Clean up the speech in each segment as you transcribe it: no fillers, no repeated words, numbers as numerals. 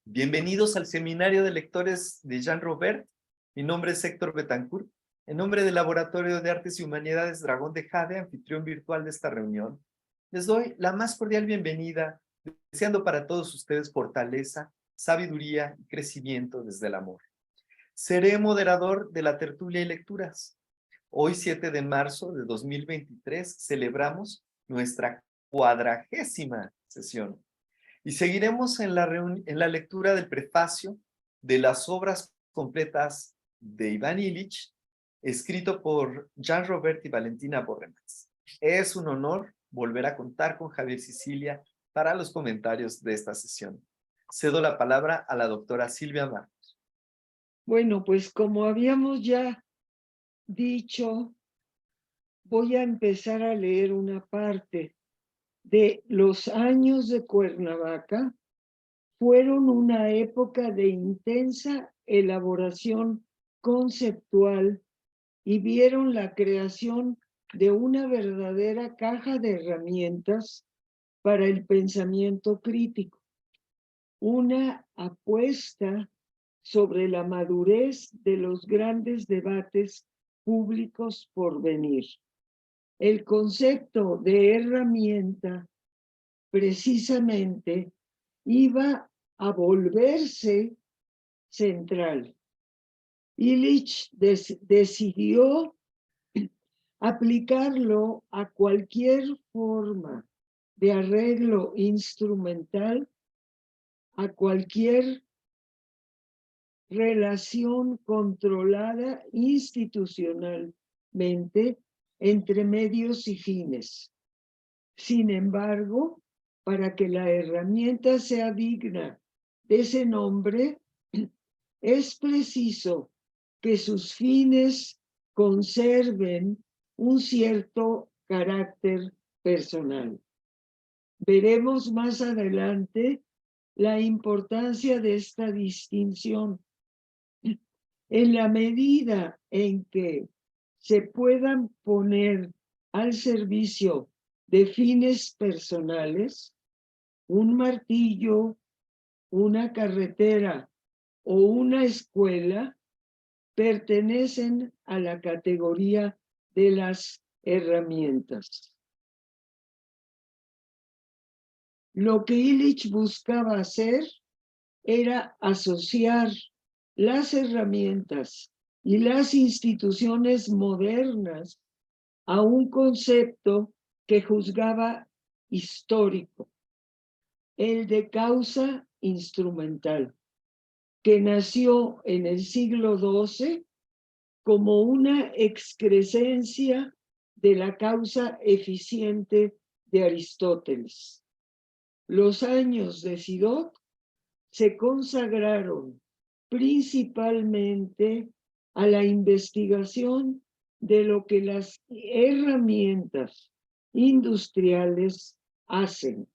Bienvenidos al Seminario de Lectores de Jean Robert. Mi nombre es Héctor Betancourt. En nombre del Laboratorio de Artes y Humanidades Dragón de Jade, anfitrión virtual de esta reunión, les doy la más cordial bienvenida, deseando para todos ustedes fortaleza, sabiduría y crecimiento desde el amor. Seré moderador de la tertulia y lecturas. Hoy, 7 de marzo de 2023, celebramos nuestra 40ª sesión. Y seguiremos en la lectura del prefacio de las obras completas de Iván Illich, escrito por Jean Robert y Valentina Borremans. Es un honor volver a contar con Javier Sicilia para los comentarios de esta sesión. Cedo la palabra a la doctora Silvia Marcos. Bueno, pues como habíamos ya dicho, voy a empezar a leer una parte de Los años de Cuernavaca. Fueron una época de intensa elaboración conceptual y vieron la creación de una verdadera caja de herramientas para el pensamiento crítico, una apuesta sobre la madurez de los grandes debates públicos por venir. El concepto de herramienta precisamente iba a volverse central. Illich decidió aplicarlo a cualquier forma de arreglo instrumental, a cualquier relación controlada institucionalmente entre medios y fines. Sin embargo, para que la herramienta sea digna de ese nombre, es preciso que sus fines conserven un cierto carácter personal. Veremos más adelante la importancia de esta distinción. En la medida en que se puedan poner al servicio de fines personales, un martillo, una carretera o una escuela pertenecen a la categoría de las herramientas. Lo que Illich buscaba hacer era asociar las herramientas y las instituciones modernas a un concepto que juzgaba histórico, el de causa instrumental, que nació en el siglo XII como una excrescencia de la causa eficiente de Aristóteles. Los años de Sidot se consagraron principalmente a la investigación de lo que las herramientas industriales hacen.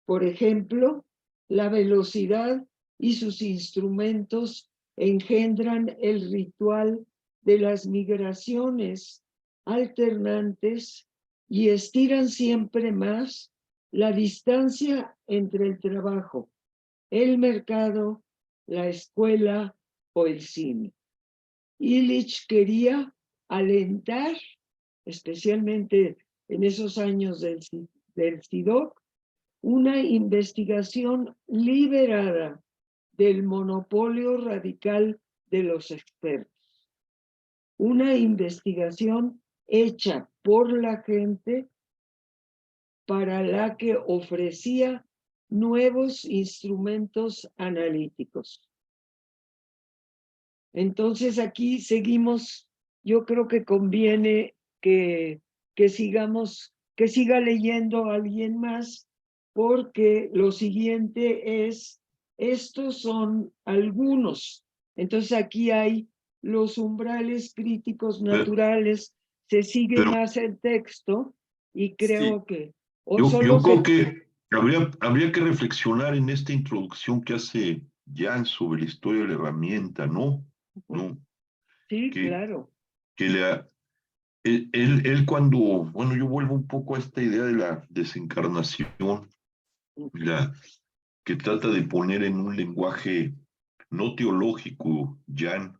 Por ejemplo, la velocidad y sus instrumentos engendran el ritual de las migraciones alternantes y estiran siempre más la distancia entre el trabajo, el mercado, la escuela o el cine. Illich quería alentar, especialmente en esos años del SIDOC, una investigación liberada del monopolio radical de los expertos. Una investigación hecha por la gente para la que ofrecía nuevos instrumentos analíticos. Entonces aquí seguimos, yo creo que conviene que siga leyendo a alguien más, porque lo siguiente es, estos son algunos. Entonces aquí hay los umbrales críticos naturales, se sigue más el texto y creo que... Yo creo que habría que reflexionar en esta introducción que hace Jan sobre la historia de la herramienta, ¿no? ¿No? Sí, Que, claro. Que él cuando, bueno, yo vuelvo un poco a esta idea de la desencarnación, que trata de poner en un lenguaje no teológico, Jan,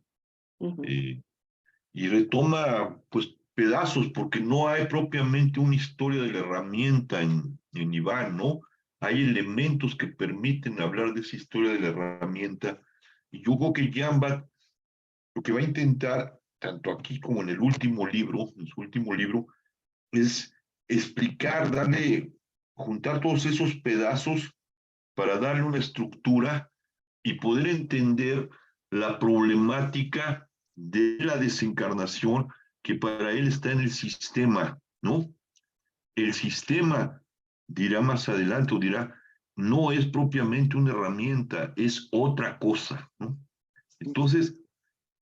y retoma pues pedazos, porque no hay propiamente una historia de la herramienta en Iván, ¿no? Hay elementos que permiten hablar de esa historia de la herramienta, y yo creo que Jan lo que va a intentar, tanto aquí como en el último libro, en su último libro, es explicar, juntar todos esos pedazos para darle una estructura y poder entender la problemática de la desencarnación que para él está en el sistema, ¿no? El sistema, dirá más adelante, o dirá, no es propiamente una herramienta, es otra cosa, ¿no? Entonces,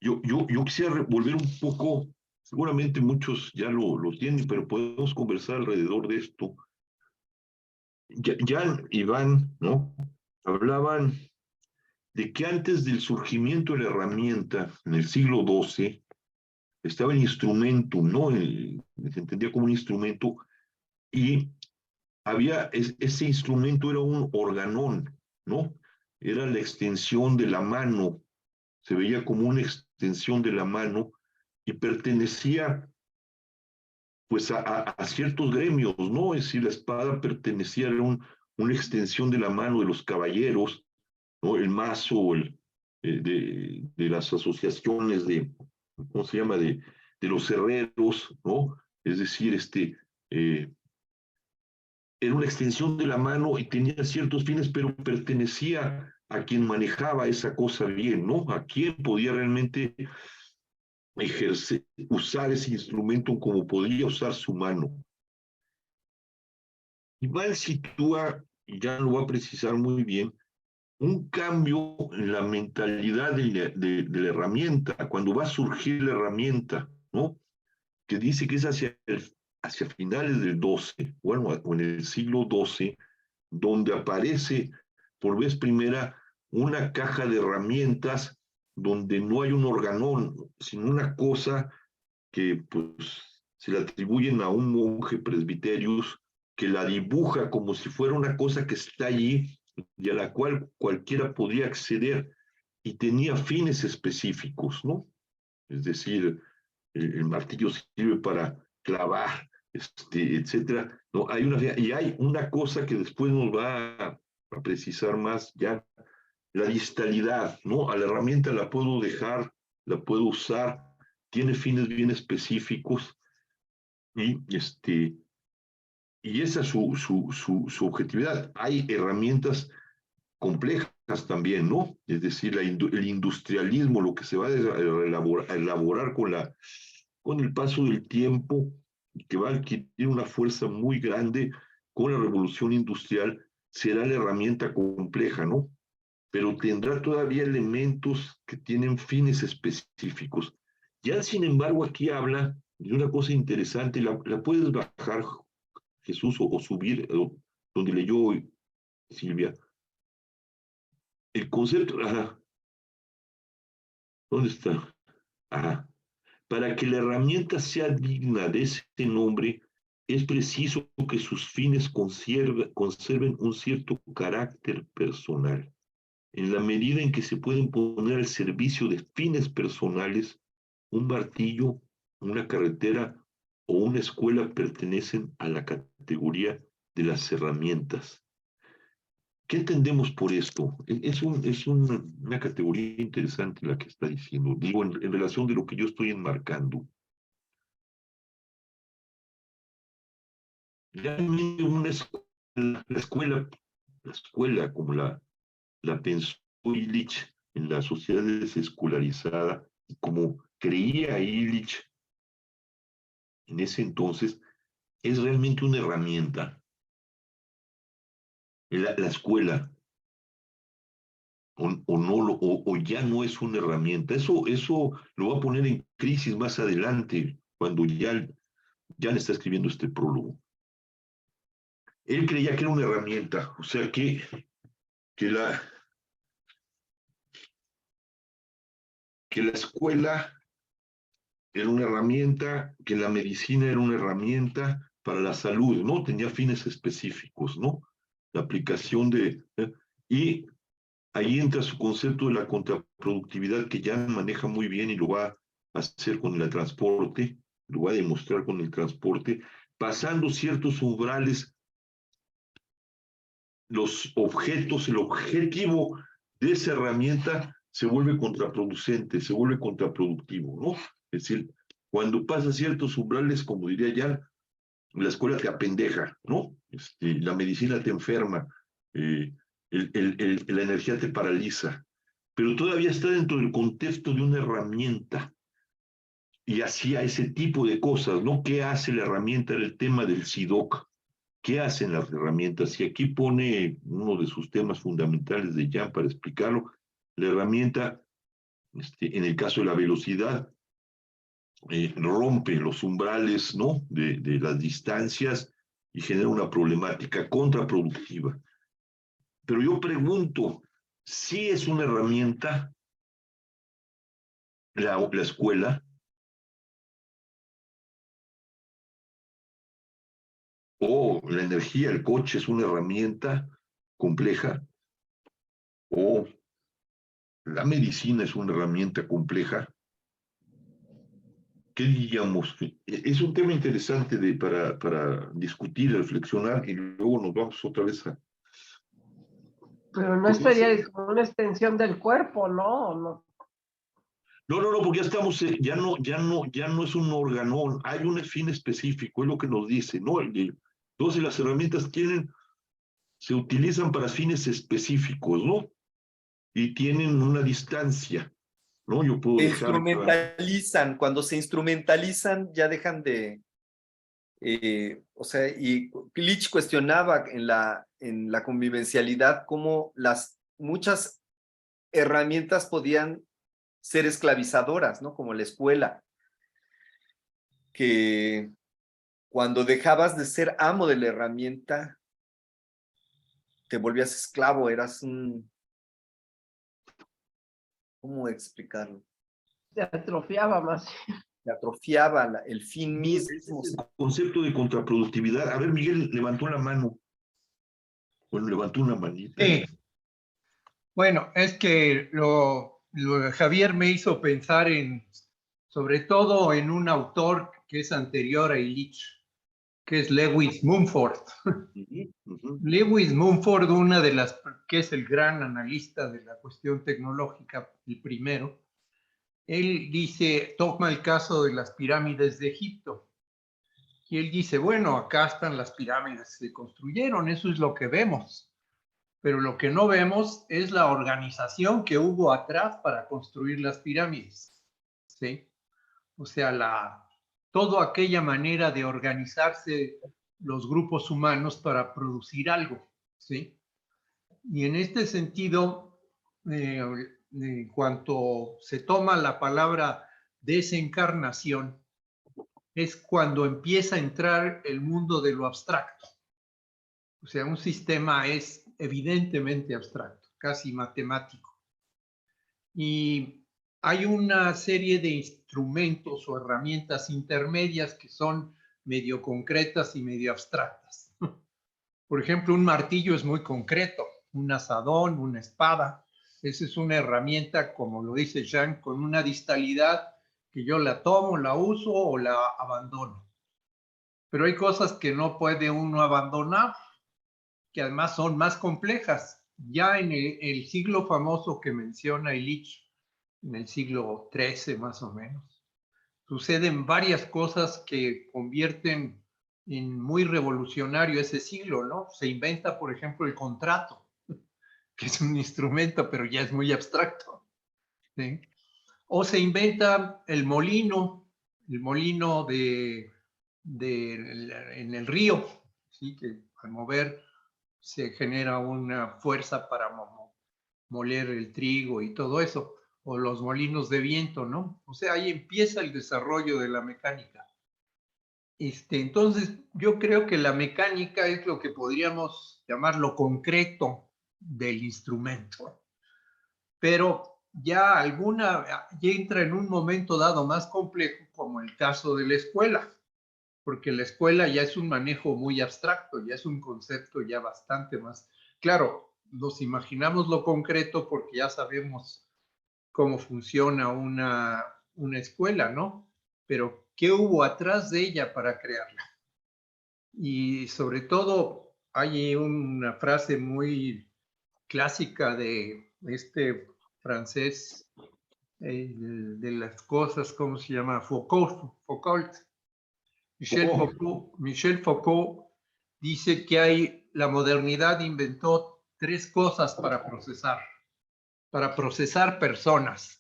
yo quisiera volver un poco, seguramente muchos ya lo tienen, pero podemos conversar alrededor de esto. Jan y Iván, ¿no? Hablaban de que antes del surgimiento de la herramienta, en el siglo XII, estaba el instrumento, ¿no? Se entendía como un instrumento, y ese instrumento era un organón, ¿no? Era la extensión de la mano, se veía como una extensión de la mano y pertenecía pues a ciertos gremios, ¿no? Es decir, la espada pertenecía a una extensión de la mano de los caballeros, ¿no? El mazo, de las asociaciones ¿cómo se llama? De los herreros, ¿no? Es decir, era una extensión de la mano y tenía ciertos fines, pero pertenecía a quien manejaba esa cosa bien, ¿no? A quien podía realmente usar ese instrumento como podía usar su mano. Iván sitúa, y ya lo va a precisar muy bien, un cambio en la mentalidad de la herramienta, cuando va a surgir la herramienta, ¿no? Que dice que es hacia finales del XII, bueno, o en el siglo XII, donde aparece por vez primera una caja de herramientas donde no hay un organón, sino una cosa que pues se le atribuyen a un monje presbiterius que la dibuja como si fuera una cosa que está allí y a la cual cualquiera podría acceder, y tenía fines específicos, ¿no? Es decir, el martillo sirve para clavar, etcétera. No, hay una cosa que después nos va a precisar más ya, la distalidad, ¿no? A la herramienta la puedo dejar, la puedo usar, tiene fines bien específicos, y y esa es su objetividad. Hay herramientas complejas también, ¿no? Es decir, el industrialismo, lo que se va a elaborar con el paso del tiempo, que va a adquirir una fuerza muy grande con la revolución industrial, será la herramienta compleja, ¿no? Pero tendrá todavía elementos que tienen fines específicos. Ya, sin embargo, aquí habla de una cosa interesante, la puedes bajar, Jesús, o subir, donde leyó hoy Silvia. El concepto, ajá, ¿dónde está? Ajá. Para que la herramienta sea digna de ese nombre, es preciso que sus fines conserven un cierto carácter personal. En la medida en que se pueden poner al servicio de fines personales, un martillo, una carretera o una escuela pertenecen a la categoría de las herramientas. ¿Qué entendemos por esto? Es una categoría interesante la que está diciendo, digo, en relación de lo que yo estoy enmarcando. Realmente la escuela como la pensó Illich en la sociedad desescolarizada, y como creía Illich en ese entonces, es realmente una herramienta. La escuela, o ya no es una herramienta. Eso lo va a poner en crisis más adelante, cuando ya le está escribiendo este prólogo. Él creía que era una herramienta, o sea que la escuela era una herramienta, que la medicina era una herramienta para la salud, ¿no? Tenía fines específicos, ¿no? La aplicación Y ahí entra su concepto de la contraproductividad que ya maneja muy bien y lo va a hacer con el transporte, lo va a demostrar con el transporte, pasando ciertos umbrales, los objetos, el objetivo de esa herramienta se vuelve contraproducente, se vuelve contraproductivo, ¿no? Es decir, cuando pasa ciertos umbrales, como diría Jan, la escuela te apendeja, ¿no? La medicina te enferma, la energía te paraliza, pero todavía está dentro del contexto de una herramienta y hacía ese tipo de cosas, ¿no? ¿Qué hace la herramienta? Era el tema del SIDOC. ¿Qué hacen las herramientas? Y aquí pone uno de sus temas fundamentales de Jan para explicarlo. La herramienta, en el caso de la velocidad, rompe los umbrales, ¿no? de las distancias y genera una problemática contraproductiva. Pero yo pregunto, ¿si es una herramienta la escuela? ¿O la energía, el coche es una herramienta compleja? ¿O la medicina es una herramienta compleja? ¿Qué diríamos? Es un tema interesante para discutir, reflexionar y luego nos vamos otra vez a... Pero no estaría como una extensión del cuerpo, ¿no? No. No, porque ya estamos, ya no es un órgano, hay un fin específico, es lo que nos dice, ¿no? Entonces las herramientas se utilizan para fines específicos, ¿no? Y tienen una distancia, ¿no? Yo puedo Se dejar... instrumentalizan, cuando se instrumentalizan ya dejan de, o sea, y Clich cuestionaba en la convivencialidad cómo muchas herramientas podían ser esclavizadoras, ¿no? Como la escuela, que cuando dejabas de ser amo de la herramienta, te volvías esclavo, ¿cómo explicarlo? Se atrofiaba más. Se atrofiaba el fin mismo. Ese concepto de contraproductividad. A ver, Miguel levantó la mano. Bueno, levantó una manita. Sí. Bueno, es que Javier me hizo pensar sobre todo en un autor que es anterior a Illich, que es Lewis Mumford. Lewis Mumford, que es el gran analista de la cuestión tecnológica, el primero, él toma el caso de las pirámides de Egipto. Y él dice, bueno, acá están las pirámides, se construyeron, eso es lo que vemos. Pero lo que no vemos es la organización que hubo atrás para construir las pirámides, ¿sí? O sea, toda aquella manera de organizarse los grupos humanos para producir algo, ¿sí? Y en este sentido, en cuanto se toma la palabra desencarnación, es cuando empieza a entrar el mundo de lo abstracto. O sea, un sistema es evidentemente abstracto, casi matemático. Y hay una serie de instrumentos o herramientas intermedias que son medio concretas y medio abstractas. Por ejemplo, un martillo es muy concreto, un azadón, una espada. Esa es una herramienta, como lo dice Jean, con una distalidad que yo la tomo, la uso o la abandono. Pero hay cosas que no puede uno abandonar, que además son más complejas. Ya en el siglo famoso que menciona Illich, en el siglo XIII más o menos, suceden varias cosas que convierten en muy revolucionario ese siglo, ¿no? Se inventa, por ejemplo, el contrato, que es un instrumento, pero ya es muy abstracto, ¿sí? O se inventa el molino en el río, ¿sí? Que al mover se genera una fuerza para moler el trigo y todo eso, o los molinos de viento, ¿no? O sea, ahí empieza el desarrollo de la mecánica. Entonces, yo creo que la mecánica es lo que podríamos llamar lo concreto del instrumento, pero ya entra en un momento dado más complejo, como el caso de la escuela, porque la escuela ya es un manejo muy abstracto, ya es un concepto ya bastante más... Claro, nos imaginamos lo concreto porque ya sabemos cómo funciona una escuela, ¿no? Pero ¿qué hubo atrás de ella para crearla? Y sobre todo hay una frase muy clásica de este francés, de las cosas, ¿cómo se llama? Foucault. Michel Foucault dice que la modernidad inventó 3 cosas para procesar personas,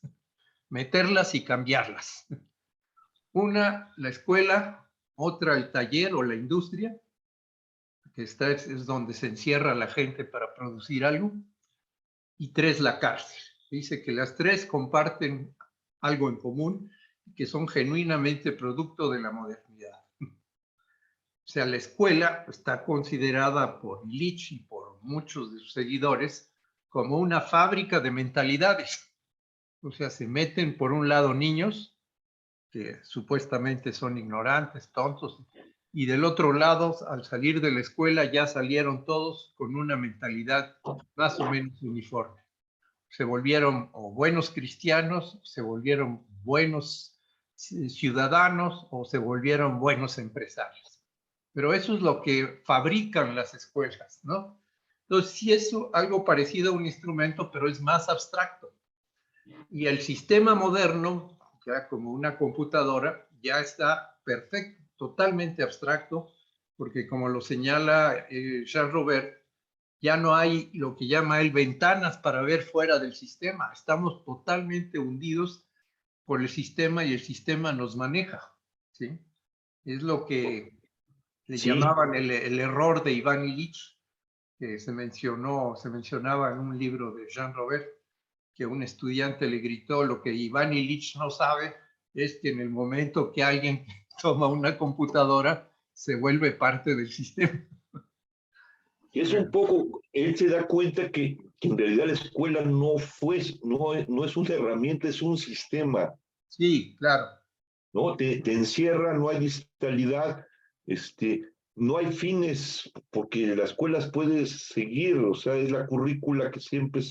meterlas y cambiarlas. Una, la escuela; otra, el taller o la industria, que es donde se encierra la gente para producir algo; y 3, la cárcel. Dice que las 3 comparten algo en común, que son genuinamente producto de la modernidad. O sea, la escuela está considerada por Illich y por muchos de sus seguidores como una fábrica de mentalidades. O sea, se meten por un lado niños que supuestamente son ignorantes, tontos, y del otro lado, al salir de la escuela, ya salieron todos con una mentalidad más o menos uniforme. Se volvieron o buenos cristianos, se volvieron buenos ciudadanos o se volvieron buenos empresarios. Pero eso es lo que fabrican las escuelas, ¿no? Entonces, sí es algo parecido a un instrumento, pero es más abstracto. Y el sistema moderno, ya como una computadora, ya está perfecto, totalmente abstracto, porque como lo señala Jean Robert, ya no hay lo que llama él ventanas para ver fuera del sistema. Estamos totalmente hundidos por el sistema y el sistema nos maneja, ¿sí? Es lo que le llamaban el error de Iván Illich, que se mencionaba en un libro de Jean Robert, que un estudiante le gritó: lo que Iván Illich no sabe es que en el momento que alguien toma una computadora, se vuelve parte del sistema. Es un poco, él se da cuenta que en realidad la escuela no es una herramienta, es un sistema, Sí, claro. ¿no? Te encierra, no hay digitalidad, no hay fines, porque las escuelas puedes seguir, o sea, es la currícula que siempre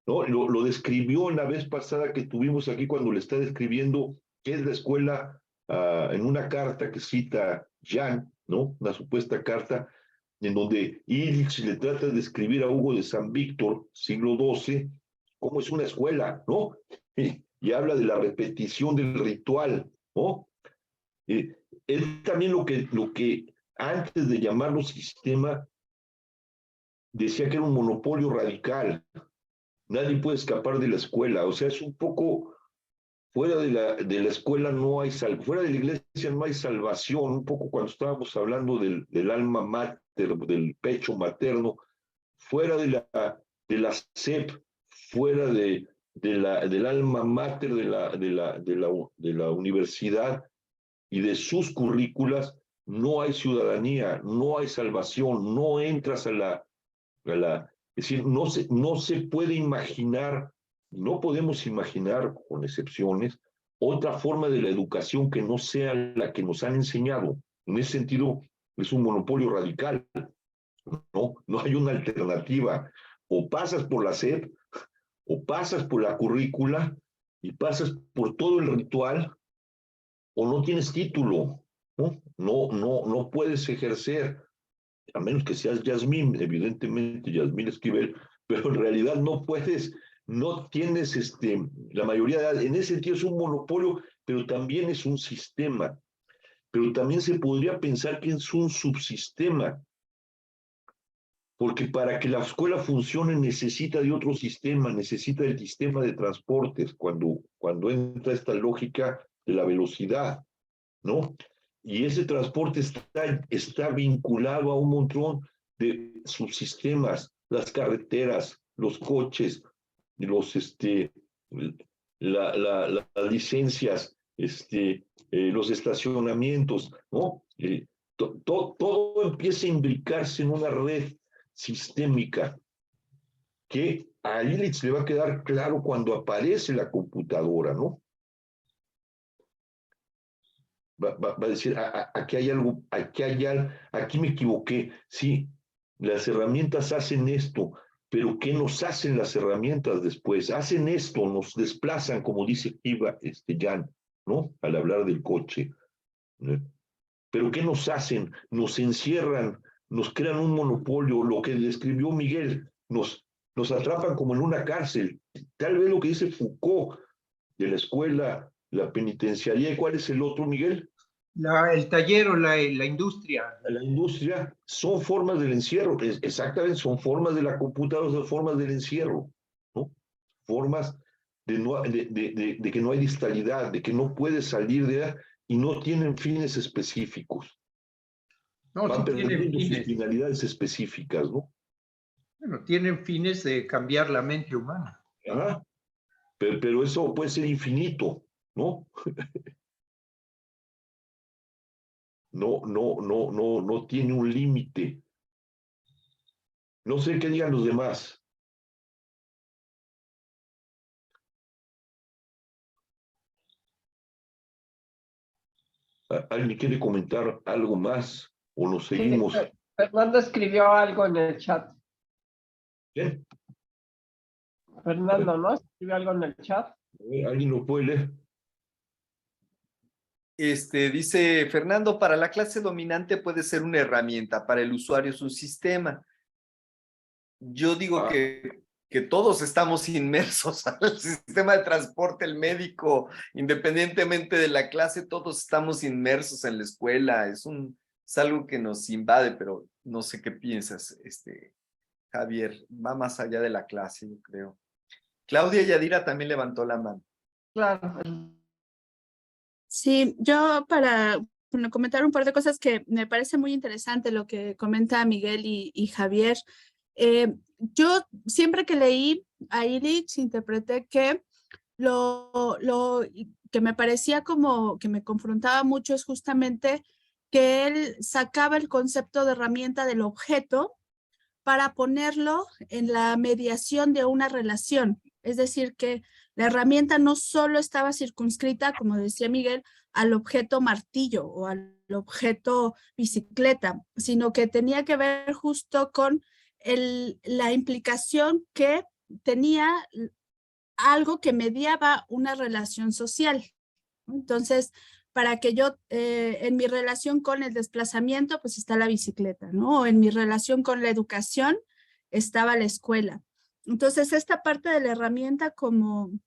¿no? Lo describió la vez pasada que tuvimos aquí cuando le está describiendo qué es la escuela, en una carta que cita Jan, ¿no? Una supuesta carta en donde Illich le trata de describir a Hugo de San Víctor, siglo XII, cómo es una escuela, ¿no? Y habla de la repetición del ritual, ¿no? Él también lo que antes de llamarlo sistema, decía que era un monopolio radical. Nadie puede escapar de la escuela. O sea, es un poco fuera de la escuela no hay fuera de la iglesia no hay salvación. Un poco cuando estábamos hablando del alma mater, del pecho materno, fuera de la SEP, fuera del alma mater de la universidad y de sus currículas, no hay ciudadanía, no hay salvación, no entras es decir, no se puede imaginar, no podemos imaginar, con excepciones, otra forma de la educación que no sea la que nos han enseñado. En ese sentido, es un monopolio radical, no hay una alternativa. O pasas por la SEP, o pasas por la currícula, y pasas por todo el ritual, o no tienes título, no puedes ejercer, a menos que seas Yasmín, evidentemente Yasmín Esquivel, pero en realidad no puedes, no tienes la mayoría en ese sentido es un monopolio, pero también es un sistema, pero también se podría pensar que es un subsistema, porque para que la escuela funcione necesita de otro sistema, necesita del sistema de transportes, cuando entra esta lógica de la velocidad, ¿no? Y ese transporte está vinculado a un montón de subsistemas, las carreteras, los coches, las licencias, los estacionamientos, ¿no? Todo empieza a imbricarse en una red sistémica que a Illich le va a quedar claro cuando aparece la computadora, ¿no? Va a decir, aquí hay algo, aquí me equivoqué. Sí, las herramientas hacen esto, pero ¿qué nos hacen las herramientas después? Hacen esto, nos desplazan, como dice Jan, ¿no? Al hablar del coche. ¿No? Pero ¿qué nos hacen? Nos encierran, nos crean un monopolio, lo que describió Miguel, nos atrapan como en una cárcel. Tal vez lo que dice Foucault de la escuela, la penitenciaría. ¿Y cuál es el otro, Miguel? El taller o la industria. La industria son formas del encierro, exactamente, son formas de la computadora, son formas del encierro, ¿no? Formas de que no hay distalidad, de que no puedes salir de ahí y no tienen fines específicos. No, Van sí tienen perdiendo sus fines. finalidades específicas, ¿no? Bueno, tienen fines de cambiar la mente humana. Ajá. Pero eso puede ser infinito, ¿no? No tiene un límite. No sé qué digan los demás. ¿Alguien quiere comentar algo más o nos seguimos? Sí, Fernando escribió algo en el chat. ¿Bien? Fernando, ¿no? Escribió algo en el chat. ¿Alguien lo puede leer? Dice Fernando, para la clase dominante puede ser una herramienta, para el usuario es un sistema. Yo digo que todos estamos inmersos al sistema de transporte, el médico, independientemente de la clase, todos estamos inmersos en la escuela. Es algo que nos invade, pero no sé qué piensas, Javier. Va más allá de la clase, yo creo. Claudia Yadira también levantó la mano. Claro. Sí, yo para comentar un par de cosas que me parece muy interesante lo que comenta Miguel y Javier. Yo siempre que leí a Illich interpreté que lo que me parecía como que me confrontaba mucho es justamente que él sacaba el concepto de herramienta del objeto para ponerlo en la mediación de una relación. Es decir, que la herramienta no solo estaba circunscrita, como decía Miguel, al objeto martillo o al objeto bicicleta, sino que tenía que ver justo con la implicación que tenía algo que mediaba una relación social. Entonces, para que yo, en mi relación con el desplazamiento, pues está la bicicleta, ¿no? En mi relación con la educación estaba la escuela. Entonces, esta parte de la herramienta como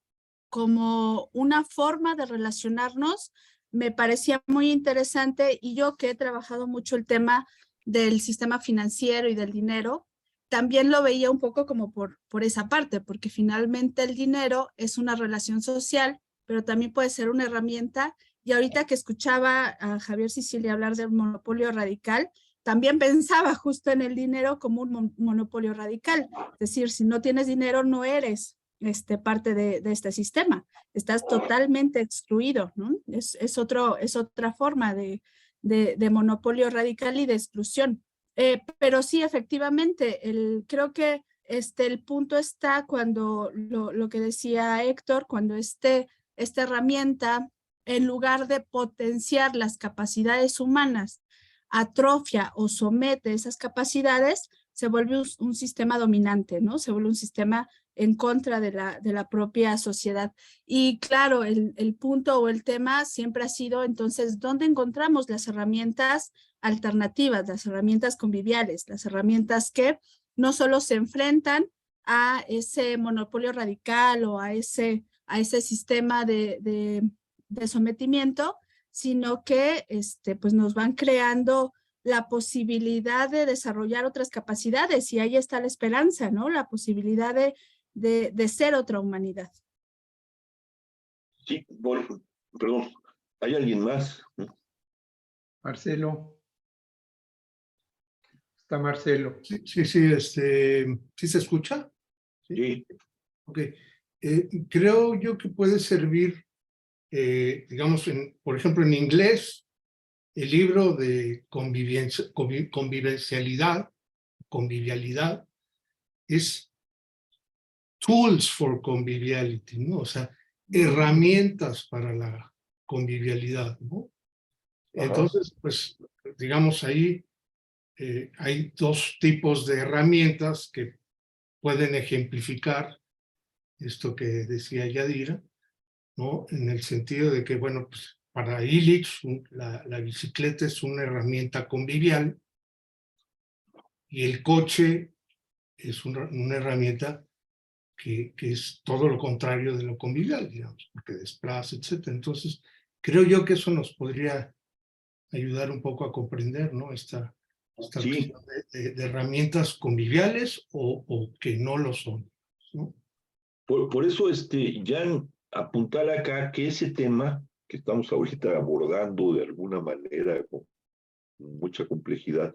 una forma de relacionarnos me parecía muy interesante, y yo que he trabajado mucho el tema del sistema financiero y del dinero, también lo veía un poco como por esa parte, porque finalmente el dinero es una relación social, pero también puede ser una herramienta. Y ahorita que escuchaba a Javier Sicilia hablar del monopolio radical, también pensaba justo en el dinero como un monopolio radical. Es decir, si no tienes dinero, no eres parte de este sistema. Estás totalmente excluido, ¿no? Es otra forma de monopolio radical y de exclusión. Pero sí, efectivamente, creo que el punto está cuando lo que decía Héctor, cuando esta herramienta, en lugar de potenciar las capacidades humanas, atrofia o somete esas capacidades, se vuelve un sistema dominante, ¿no? Se vuelve un sistema en contra de la propia sociedad. Y claro, el punto o el tema siempre ha sido, entonces, ¿dónde encontramos las herramientas alternativas, las herramientas conviviales, las herramientas que no solo se enfrentan a ese monopolio radical o a ese sistema de sometimiento, sino que pues nos van creando la posibilidad de desarrollar otras capacidades, y ahí está la esperanza, ¿no? La posibilidad de ser otra humanidad. Sí, perdón, ¿hay alguien más? Marcelo. Está Marcelo. Sí, ¿sí se escucha? Sí. Ok. Creo yo que puede servir, digamos, por ejemplo, en inglés, el libro de convivialidad es Tools for Conviviality, ¿no? O sea, herramientas para la convivialidad, ¿no? Entonces, pues, digamos, ahí hay dos tipos de herramientas que pueden ejemplificar esto que decía Yadira, ¿no? En el sentido de que, bueno, pues para Illich la bicicleta es una herramienta convivial y el coche es una herramienta que es todo lo contrario de lo convivial, digamos, porque desplaza, etc. Entonces, creo yo que eso nos podría ayudar un poco a comprender, ¿no? Esta Sí. cuestión de herramientas conviviales o que no lo son, ¿no? Por eso, Jan, apuntar acá que ese tema que estamos ahorita abordando de alguna manera con mucha complejidad,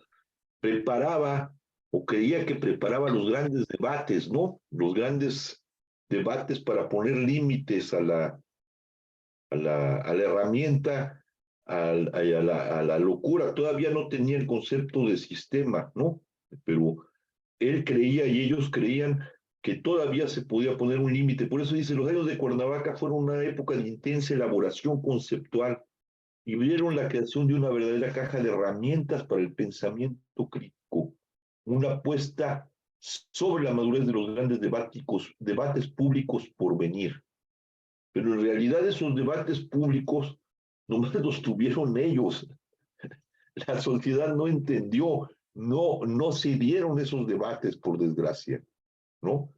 preparaba o creía que preparaba los grandes debates, ¿no? Los grandes debates para poner límites a la herramienta, a la locura. Todavía no tenía el concepto de sistema, ¿no? Pero él creía y ellos creían que todavía se podía poner un límite. Por eso dice, los años de Cuernavaca fueron una época de intensa elaboración conceptual y vieron la creación de una verdadera caja de herramientas para el pensamiento crítico, una apuesta sobre la madurez de los grandes debates públicos por venir. Pero en realidad esos debates públicos nomás los tuvieron ellos. La sociedad no entendió, no se dieron esos debates, por desgracia, ¿no?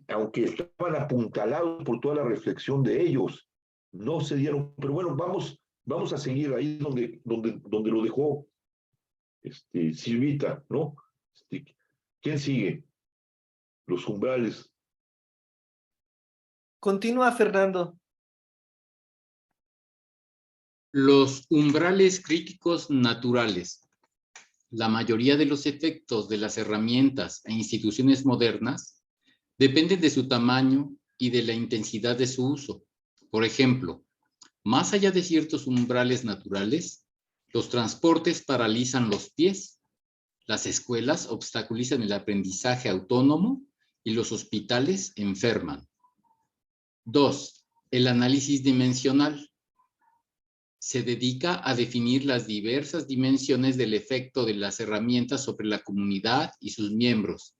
Aunque estaban apuntalados por toda la reflexión de ellos, no se dieron. Pero bueno, vamos a seguir ahí donde lo dejó Silvita, ¿no? ¿Quién sigue? Los umbrales. Continúa, Fernando. Los umbrales críticos naturales. La mayoría de los efectos de las herramientas e instituciones modernas dependen de su tamaño y de la intensidad de su uso. Por ejemplo, más allá de ciertos umbrales naturales, los transportes paralizan los pies, las escuelas obstaculizan el aprendizaje autónomo y los hospitales enferman. 2. El análisis dimensional. Se dedica a definir las diversas dimensiones del efecto de las herramientas sobre la comunidad y sus miembros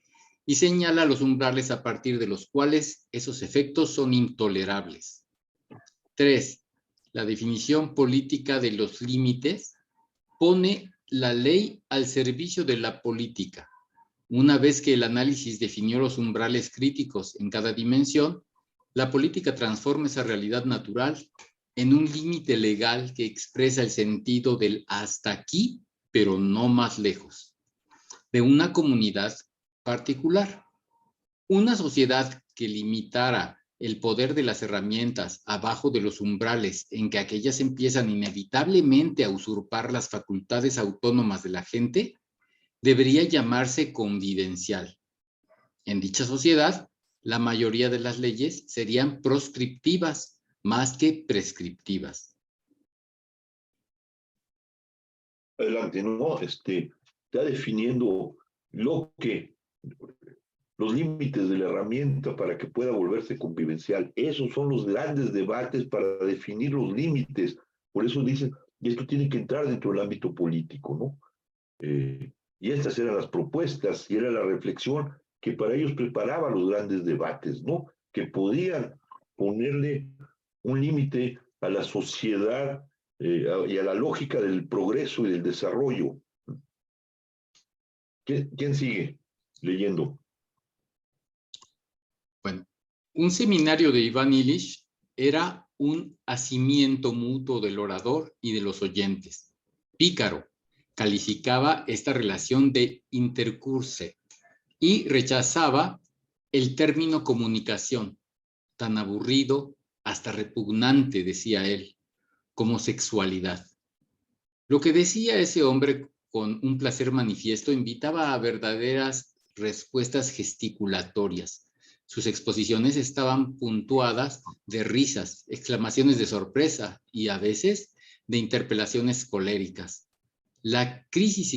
y señala los umbrales a partir de los cuales esos efectos son intolerables. 3. La definición política de los límites pone la ley al servicio de la política. Una vez que el análisis definió los umbrales críticos en cada dimensión, la política transforma esa realidad natural en un límite legal que expresa el sentido del hasta aquí, pero no más lejos, de una comunidad particular. Una sociedad que limitara el poder de las herramientas abajo de los umbrales en que aquellas empiezan inevitablemente a usurpar las facultades autónomas de la gente, debería llamarse convivencial. En dicha sociedad, la mayoría de las leyes serían proscriptivas más que prescriptivas. Adelante, ¿no? Está definiendo los límites de la herramienta para que pueda volverse convivencial. Esos son los grandes debates para definir los límites. Por eso dicen, y esto tiene que entrar dentro del ámbito político, ¿no? Y estas eran las propuestas y era la reflexión que para ellos preparaba los grandes debates, ¿no? Que podían ponerle un límite a la sociedad y a la lógica del progreso y del desarrollo. ¿Quién sigue leyendo? Bueno, un seminario de Iván Illich era un asimiento mutuo del orador y de los oyentes. Pícaro calificaba esta relación de intercurse y rechazaba el término comunicación, tan aburrido, hasta repugnante, decía él, como sexualidad. Lo que decía ese hombre con un placer manifiesto invitaba a verdaderas respuestas gesticulatorias. Sus exposiciones estaban puntuadas de risas, exclamaciones de sorpresa y a veces de interpelaciones coléricas. La crisis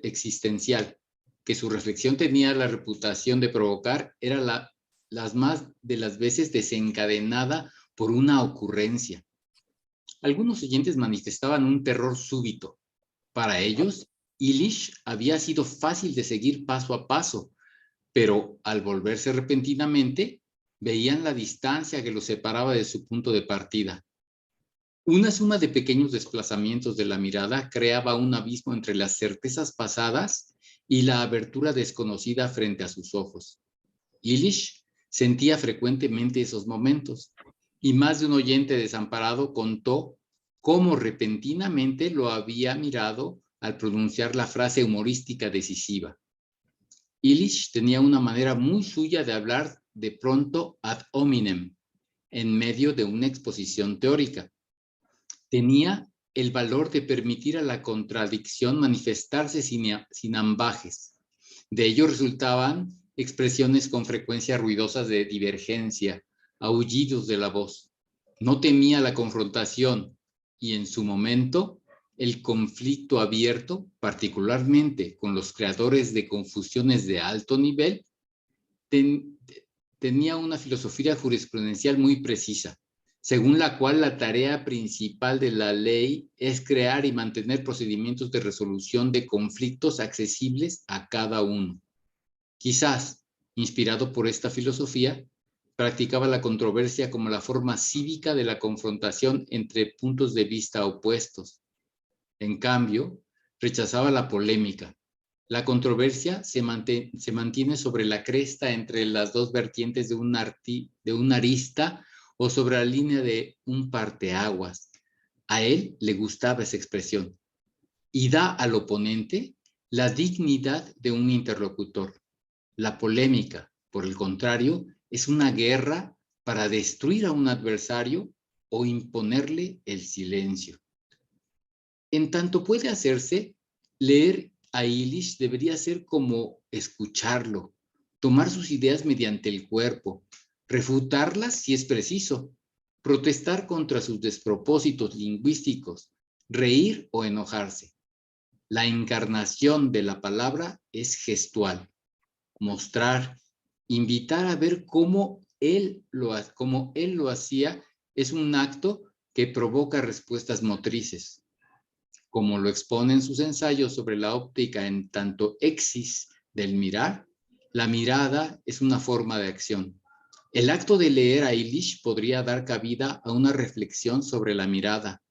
existencial que su reflexión tenía la reputación de provocar era las más de las veces desencadenada por una ocurrencia. Algunos oyentes manifestaban un terror súbito. Para ellos, Illich había sido fácil de seguir paso a paso, pero al volverse repentinamente, veían la distancia que los separaba de su punto de partida. Una suma de pequeños desplazamientos de la mirada creaba un abismo entre las certezas pasadas y la abertura desconocida frente a sus ojos. Illich sentía frecuentemente esos momentos, y más de un oyente desamparado contó cómo repentinamente lo había mirado al pronunciar la frase humorística decisiva. Illich tenía una manera muy suya de hablar de pronto ad hominem, en medio de una exposición teórica. Tenía el valor de permitir a la contradicción manifestarse sin ambajes. De ello resultaban expresiones con frecuencia ruidosas de divergencia, aullidos de la voz. No temía la confrontación y en su momento el conflicto abierto, particularmente con los creadores de confusiones de alto nivel, tenía una filosofía jurisprudencial muy precisa, según la cual la tarea principal de la ley es crear y mantener procedimientos de resolución de conflictos accesibles a cada uno. Quizás, inspirado por esta filosofía, practicaba la controversia como la forma cívica de la confrontación entre puntos de vista opuestos. En cambio, rechazaba la polémica. La controversia se mantiene sobre la cresta entre las dos vertientes de una arista o sobre la línea de un parteaguas. A él le gustaba esa expresión y da al oponente la dignidad de un interlocutor. La polémica, por el contrario, es una guerra para destruir a un adversario o imponerle el silencio. En tanto puede hacerse, leer a Illich debería ser como escucharlo, tomar sus ideas mediante el cuerpo, refutarlas si es preciso, protestar contra sus despropósitos lingüísticos, reír o enojarse. La encarnación de la palabra es gestual. Mostrar, invitar a ver cómo él lo hacía es un acto que provoca respuestas motrices. Como lo expone en sus ensayos sobre la óptica en tanto exis del mirar, la mirada es una forma de acción. El acto de leer a Illich podría dar cabida a una reflexión sobre la mirada,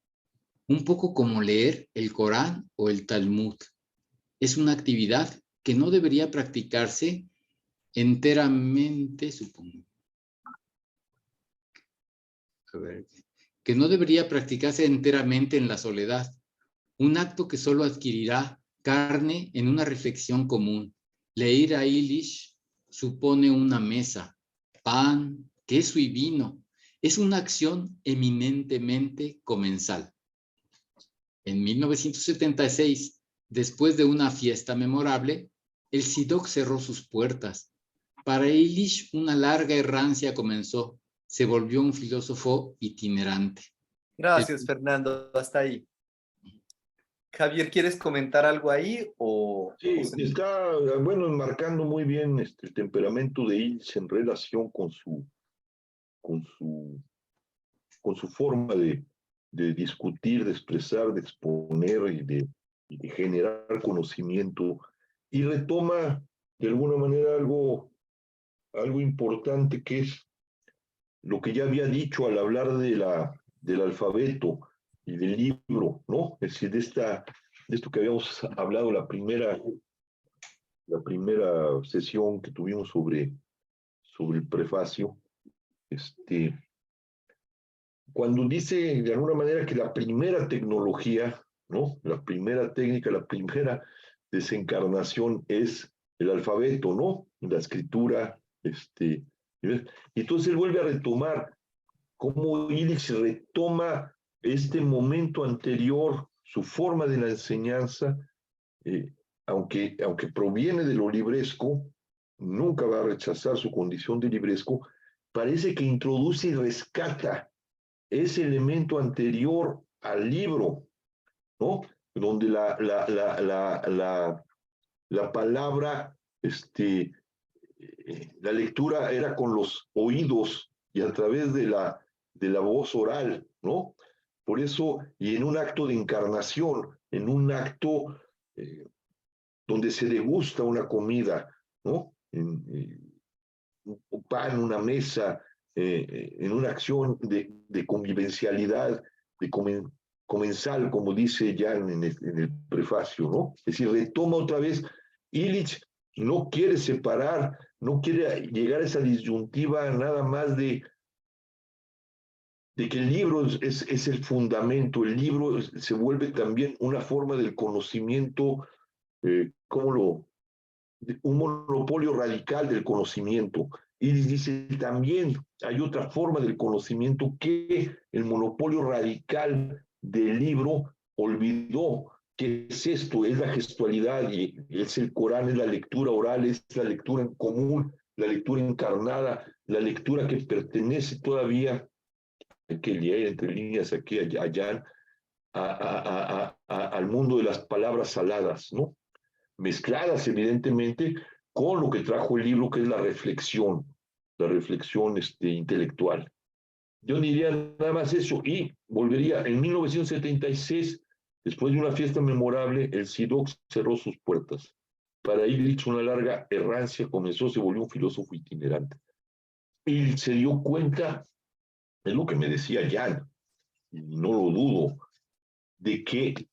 un poco como leer el Corán o el Talmud. Es una actividad que no debería practicarse enteramente, supongo. Que no debería practicarse enteramente en la soledad. Un acto que solo adquirirá carne en una reflexión común. Leer a Illich supone una mesa, pan, queso y vino. Es una acción eminentemente comensal. En 1976, después de una fiesta memorable, el SIDOC cerró sus puertas. Para Illich, una larga errancia comenzó. Se volvió un filósofo itinerante. Gracias, Fernando. Hasta ahí. Javier, ¿quieres comentar algo ahí? Sí, está, bueno, enmarcando muy bien el temperamento de Illich en relación con su forma de discutir, de expresar, de exponer y de generar conocimiento, y retoma de alguna manera algo importante, que es lo que ya había dicho al hablar del alfabeto y del libro, ¿no? Es decir, de esto que habíamos hablado la primera sesión que tuvimos sobre el prefacio. Cuando dice de alguna manera que la primera tecnología, ¿no? La primera técnica, la primera desencarnación es el alfabeto, ¿no? La escritura, y entonces él vuelve a retomar cómo Illich retoma este momento anterior, su forma de la enseñanza, aunque proviene de lo libresco, nunca va a rechazar su condición de libresco, parece que introduce y rescata ese elemento anterior al libro, ¿no? Donde la palabra, la lectura era con los oídos y a través de la voz oral, ¿no? Por eso, y en un acto de encarnación, en un acto donde se degusta una comida, ¿no? un pan, una mesa, en una acción de convivencialidad, de comensal, como dice Jan en el prefacio, ¿no? Es decir, retoma otra vez, Illich no quiere separar, no quiere llegar a esa disyuntiva nada más de que el libro es el fundamento, el libro se vuelve también una forma del conocimiento, un monopolio radical del conocimiento. Y dice también hay otra forma del conocimiento que el monopolio radical del libro olvidó. ¿Qué es esto? Es la gestualidad, y es el Corán, es la lectura oral, es la lectura en común, la lectura encarnada, la lectura que pertenece todavía, hay que leer entre líneas aquí, allá, al mundo de las palabras saladas, ¿no? Mezcladas evidentemente con lo que trajo el libro, que es la reflexión intelectual. Yo diría nada más eso, y volvería, en 1976, después de una fiesta memorable, el SIDOC cerró sus puertas. Para Illich una larga errancia comenzó, se volvió un filósofo itinerante. Y se dio cuenta, es lo que me decía Jan, y no lo dudo, de que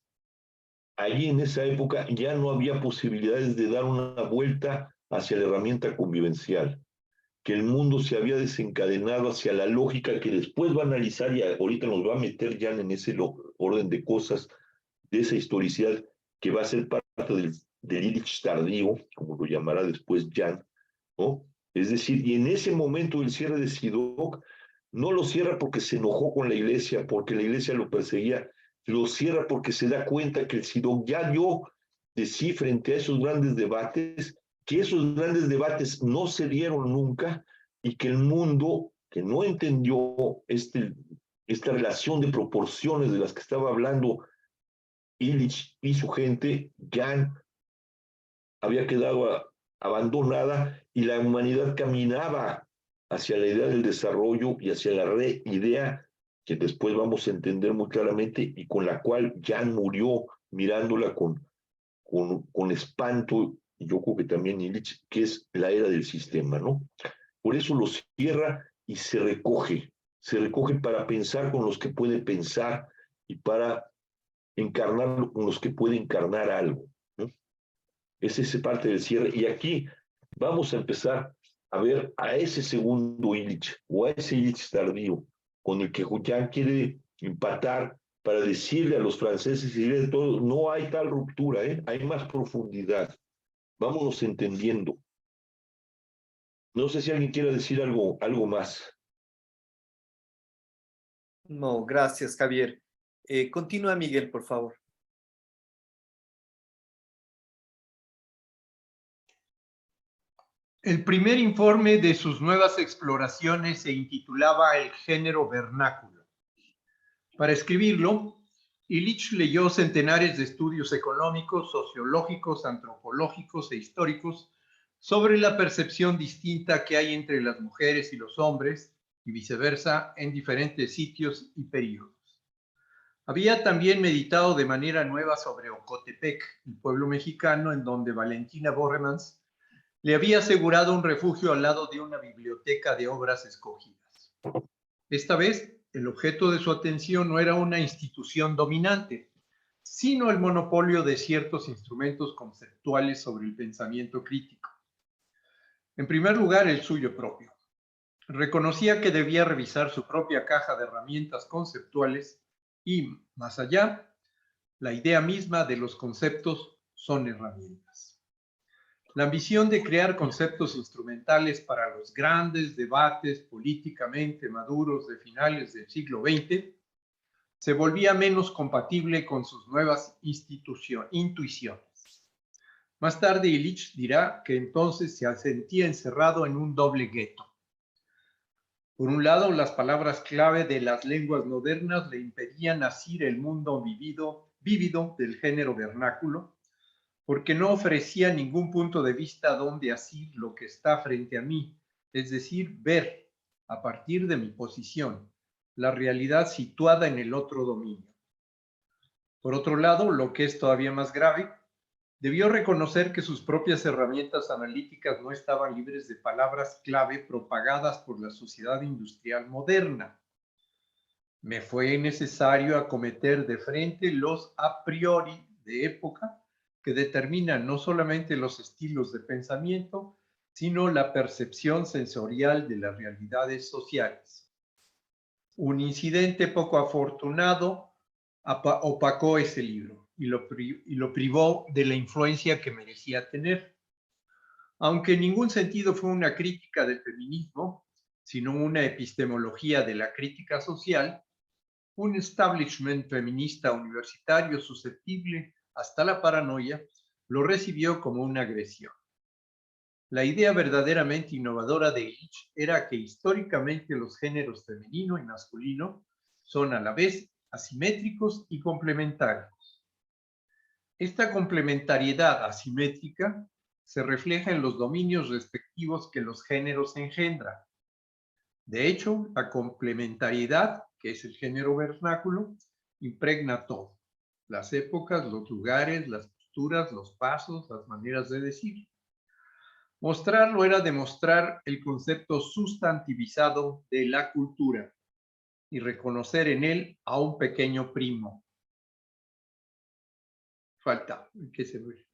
allí en esa época ya no había posibilidades de dar una vuelta hacia la herramienta convivencial, que el mundo se había desencadenado hacia la lógica que después va a analizar y ahorita nos va a meter ya en ese orden de cosas, de esa historicidad que va a ser parte del Illich tardío, como lo llamará después Jan, ¿no? Es decir, y en ese momento del cierre de SIDOC, no lo cierra porque se enojó con la iglesia, porque la iglesia lo perseguía, lo cierra porque se da cuenta que el SIDOC ya dio de sí frente a esos grandes debates, que esos grandes debates no se dieron nunca y que el mundo, que no entendió esta relación de proporciones de las que estaba hablando Illich y su gente, ya había quedado abandonada y la humanidad caminaba hacia la idea del desarrollo y hacia la idea que después vamos a entender muy claramente y con la cual Jan murió mirándola con espanto, y yo creo que también Illich, que es la era del sistema, ¿no? Por eso lo cierra y se recoge para pensar con los que puede pensar y para encarnar con los que puede encarnar algo, ¿no? Es esa parte del cierre, y aquí vamos a empezar a ver a ese segundo Illich, o a ese Illich tardío, con el que Jan quiere empatar para decirle a los franceses y de todo, no hay tal ruptura, hay más profundidad, vámonos entendiendo. No sé si alguien quiere decir algo más. No, gracias, Javier. Continúa, Miguel, por favor. El primer informe de sus nuevas exploraciones se intitulaba El género vernáculo. Para escribirlo, Illich leyó centenares de estudios económicos, sociológicos, antropológicos e históricos sobre la percepción distinta que hay entre las mujeres y los hombres, y viceversa, en diferentes sitios y periodos. Había también meditado de manera nueva sobre Ocotepec, el pueblo mexicano en donde Valentina Borremans le había asegurado un refugio al lado de una biblioteca de obras escogidas. Esta vez, el objeto de su atención no era una institución dominante, sino el monopolio de ciertos instrumentos conceptuales sobre el pensamiento crítico. En primer lugar, el suyo propio. Reconocía que debía revisar su propia caja de herramientas conceptuales y, más allá, la idea misma de los conceptos son herramientas. La ambición de crear conceptos instrumentales para los grandes debates políticamente maduros de finales del siglo XX se volvía menos compatible con sus nuevas intuiciones. Más tarde, Illich dirá que entonces se sentía encerrado en un doble gueto. Por un lado, las palabras clave de las lenguas modernas le impedían asir el mundo vívido del género vernáculo, porque no ofrecía ningún punto de vista donde asir lo que está frente a mí, es decir, ver, a partir de mi posición, la realidad situada en el otro dominio. Por otro lado, lo que es todavía más grave, debió reconocer que sus propias herramientas analíticas no estaban libres de palabras clave propagadas por la sociedad industrial moderna. Me fue necesario acometer de frente los a priori de época que determinan no solamente los estilos de pensamiento, sino la percepción sensorial de las realidades sociales. Un incidente poco afortunado opacó ese libro y lo privó de la influencia que merecía tener. Aunque en ningún sentido fue una crítica del feminismo, sino una epistemología de la crítica social, un establishment feminista universitario susceptible hasta la paranoia lo recibió como una agresión. La idea verdaderamente innovadora de Illich era que históricamente los géneros femenino y masculino son a la vez asimétricos y complementarios. Esta complementariedad asimétrica se refleja en los dominios respectivos que los géneros engendran. De hecho, la complementariedad, que es el género vernáculo, impregna todo: las épocas, los lugares, las posturas, los pasos, las maneras de decir. Mostrarlo era demostrar el concepto sustantivizado de la cultura y reconocer en él a un pequeño primo. Falta, ¿qué se ve?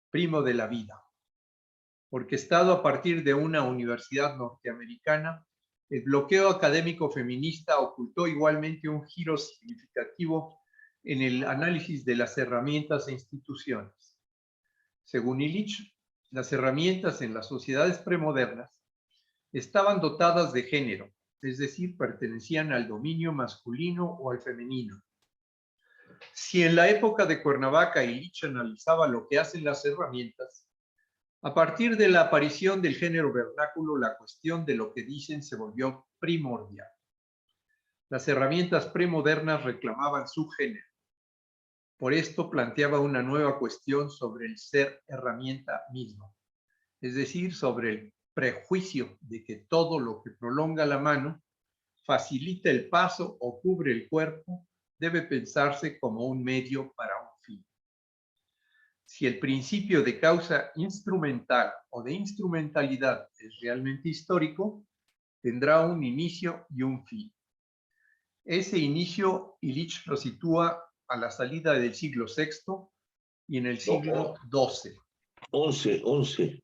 Primo de la vida. Orquestado a partir de una universidad norteamericana, el bloqueo académico feminista ocultó igualmente un giro significativo en el análisis de las herramientas e instituciones. Según Illich, las herramientas en las sociedades premodernas estaban dotadas de género, es decir, pertenecían al dominio masculino o al femenino. Si en la época de Cuernavaca Illich analizaba lo que hacen las herramientas, a partir de la aparición del género vernáculo, la cuestión de lo que dicen se volvió primordial. Las herramientas premodernas reclamaban su género. Por esto planteaba una nueva cuestión sobre el ser herramienta mismo, es decir, sobre el prejuicio de que todo lo que prolonga la mano, facilita el paso o cubre el cuerpo, debe pensarse como un medio para un fin. Si el principio de causa instrumental o de instrumentalidad es realmente histórico, tendrá un inicio y un fin. Ese inicio Illich lo sitúa a la salida del siglo VI y en el siglo XII. 11.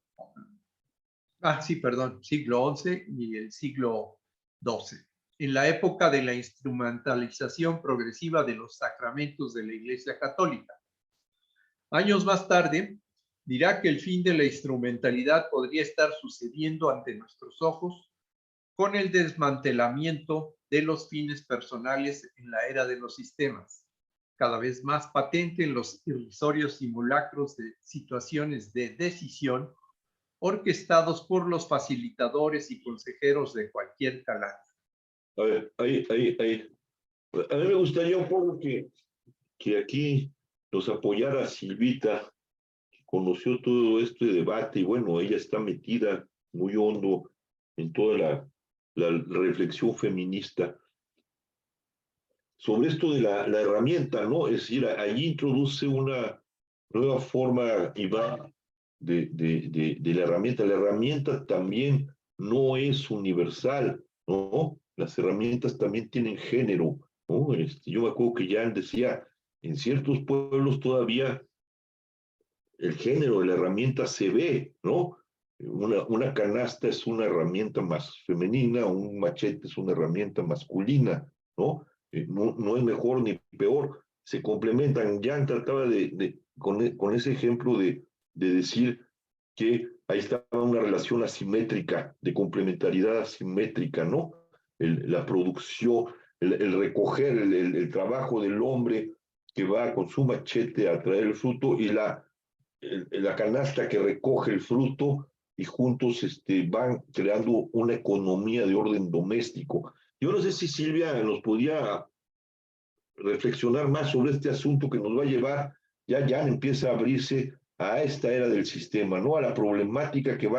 Siglo XI y el siglo XII. En la época de la instrumentalización progresiva de los sacramentos de la Iglesia Católica. Años más tarde, dirá que el fin de la instrumentalidad podría estar sucediendo ante nuestros ojos con el desmantelamiento de los fines personales en la era de los sistemas, cada vez más patente en los irrisorios simulacros de situaciones de decisión orquestados por los facilitadores y consejeros de cualquier calaña. A ver, ahí. A mí me gustaría un poco que aquí nos apoyara Silvita, que conoció todo este debate y bueno, ella está metida muy hondo en toda la reflexión feminista sobre esto de la herramienta, ¿no? Es decir, allí introduce una nueva forma, Iván, de la herramienta. La herramienta también no es universal, ¿no? Las herramientas también tienen género, ¿no? Yo me acuerdo que Jan decía, en ciertos pueblos todavía el género de la herramienta se ve, ¿no? Una canasta es una herramienta más femenina, un machete es una herramienta masculina, ¿no? No es mejor ni peor, se complementan. Jan trataba con ese ejemplo de decir que ahí estaba una relación asimétrica, de complementariedad asimétrica, ¿no? La producción, el recoger el trabajo del hombre que va con su machete a traer el fruto y la canasta que recoge el fruto y juntos van creando una economía de orden doméstico. Yo no sé si Silvia nos podía reflexionar más sobre este asunto que nos va a llevar, ya empieza a abrirse a esta era del sistema, ¿no? A la problemática que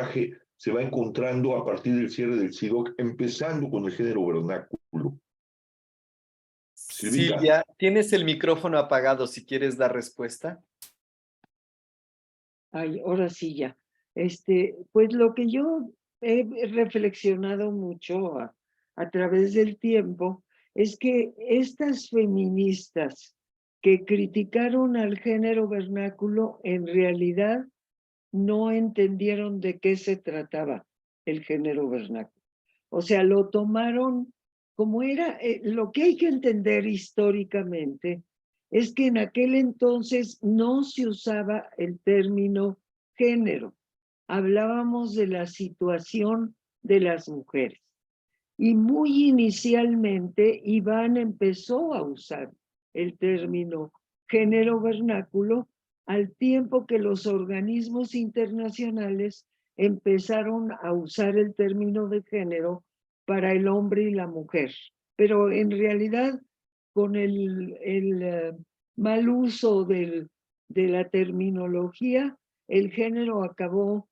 se va encontrando a partir del cierre del SIDOC, empezando con el género vernáculo. Silvia, tienes el micrófono apagado si quieres dar respuesta. Ay, ahora sí ya. Pues lo que yo he reflexionado mucho a través del tiempo es que estas feministas que criticaron al género vernáculo en realidad no entendieron de qué se trataba el género vernáculo. O sea, lo tomaron como era, lo que hay que entender históricamente es que en aquel entonces no se usaba el término género. Hablábamos de la situación de las mujeres. Y muy inicialmente Iván empezó a usar el término género vernáculo al tiempo que los organismos internacionales empezaron a usar el término de género para el hombre y la mujer. Pero en realidad, con el mal uso de la terminología, el género acabó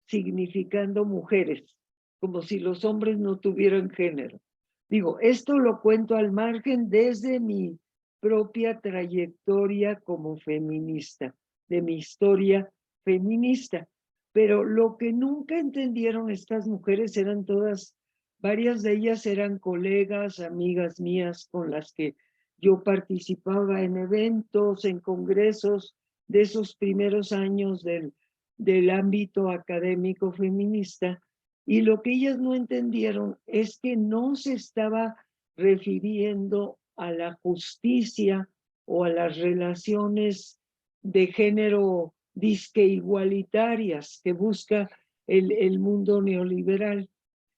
significando mujeres, como si los hombres no tuvieran género. Digo, esto lo cuento al margen desde mi propia trayectoria como feminista, de mi historia feminista. Pero lo que nunca entendieron estas mujeres eran todas, varias de ellas eran colegas, amigas mías con las que yo participaba en eventos, en congresos de esos primeros años del ámbito académico feminista, y lo que ellas no entendieron es que no se estaba refiriendo a la justicia o a las relaciones de género disque igualitarias que busca el mundo neoliberal.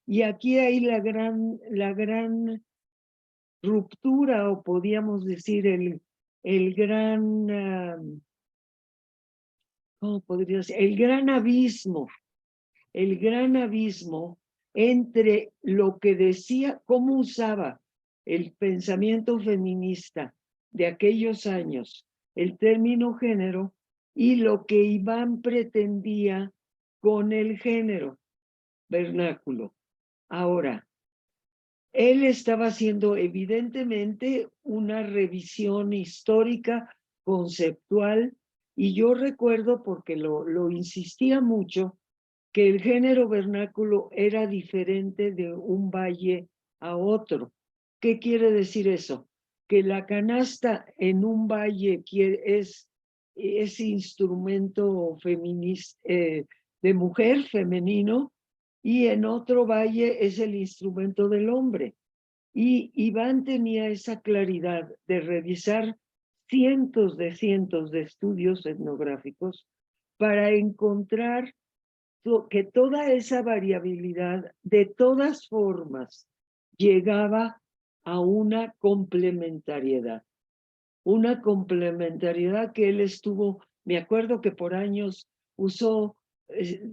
Y aquí hay la gran ruptura, o podríamos decir el gran, ¿cómo podría ser? El gran abismo entre lo que decía, cómo usaba el pensamiento feminista de aquellos años, el término género, y lo que Iván pretendía con el género vernáculo. Ahora, él estaba haciendo evidentemente una revisión histórica, conceptual, y yo recuerdo, porque lo insistía mucho, que el género vernáculo era diferente de un valle a otro. ¿Qué quiere decir eso? Que la canasta en un valle es instrumento feminista, de mujer, femenino, y en otro valle es el instrumento del hombre. Y Iván tenía esa claridad de revisar cientos de estudios etnográficos para encontrar que toda esa variabilidad de todas formas llegaba a una complementariedad que él estuvo, me acuerdo que por años usó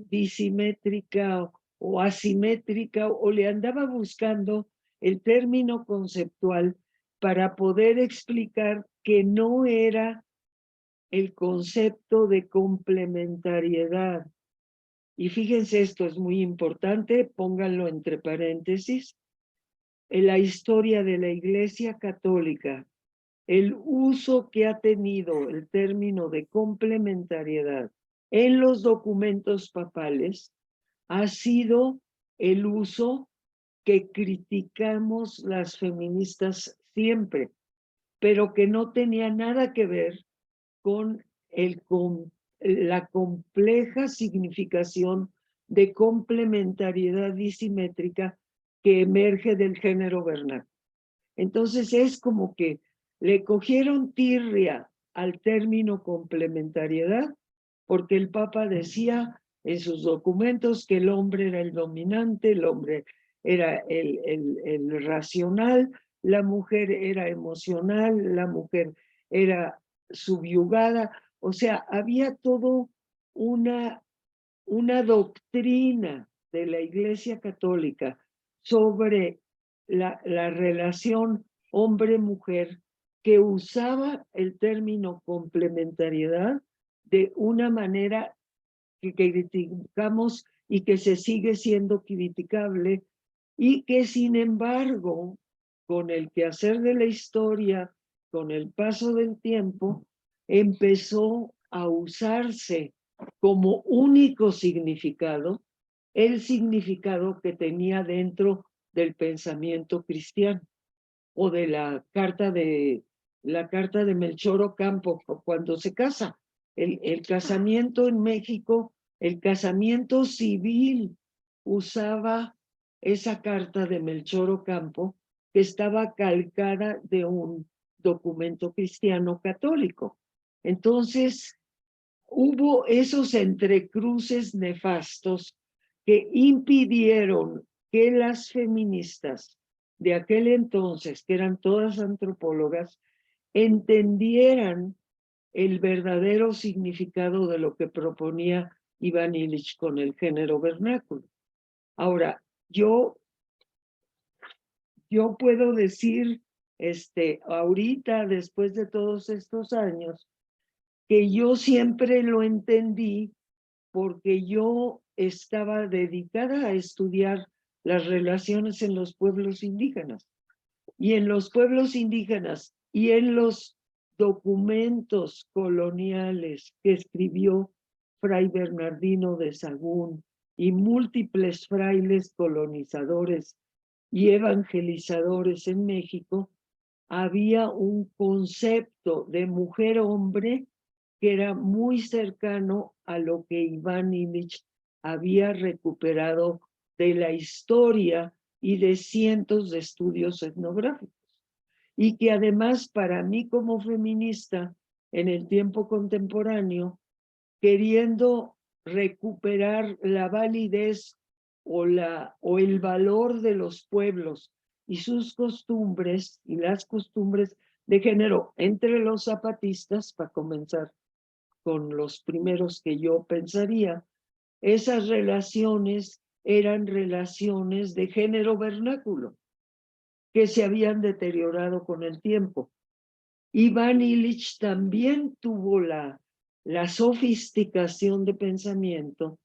disimétrica o asimétrica, o le andaba buscando el término conceptual para poder explicar que no era el concepto de complementariedad. Y fíjense, esto es muy importante, pónganlo entre paréntesis. En la historia de la Iglesia Católica, el uso que ha tenido el término de complementariedad en los documentos papales ha sido el uso que criticamos las feministas siempre, pero que no tenía nada que ver con la compleja significación de complementariedad disimétrica que emerge del género vernáculo. Entonces es como que le cogieron tirria al término complementariedad, porque el Papa decía en sus documentos que el hombre era el dominante, el hombre era el racional, la mujer era emocional, la mujer era subyugada. O sea, había todo una doctrina de la Iglesia Católica sobre la relación hombre-mujer que usaba el término complementariedad de una manera que criticamos y que se sigue siendo criticable, y que sin embargo, con el quehacer de la historia, con el paso del tiempo, empezó a usarse como único significado el significado que tenía dentro del pensamiento cristiano o de la carta de Melchor Ocampo cuando se casa. El casamiento en México, el casamiento civil usaba esa carta de Melchor Ocampo que estaba calcada de un documento cristiano católico. Entonces, hubo esos entrecruces nefastos que impidieron que las feministas de aquel entonces, que eran todas antropólogas, entendieran el verdadero significado de lo que proponía Iván Illich con el género vernáculo. Ahora, yo puedo decir, ahorita, después de todos estos años, que yo siempre lo entendí porque yo estaba dedicada a estudiar las relaciones en los pueblos indígenas. Y en los pueblos indígenas y en los documentos coloniales que escribió Fray Bernardino de Sahagún y múltiples frailes colonizadores y evangelizadores en México, había un concepto de mujer-hombre que era muy cercano a lo que Iván Illich había recuperado de la historia y de cientos de estudios etnográficos. Y que además para mí como feminista en el tiempo contemporáneo, queriendo recuperar la validez o el valor de los pueblos y sus costumbres y las costumbres de género entre los zapatistas, para comenzar con los primeros que yo pensaría, esas relaciones eran relaciones de género vernáculo que se habían deteriorado con el tiempo. Iván Illich también tuvo la sofisticación de pensamiento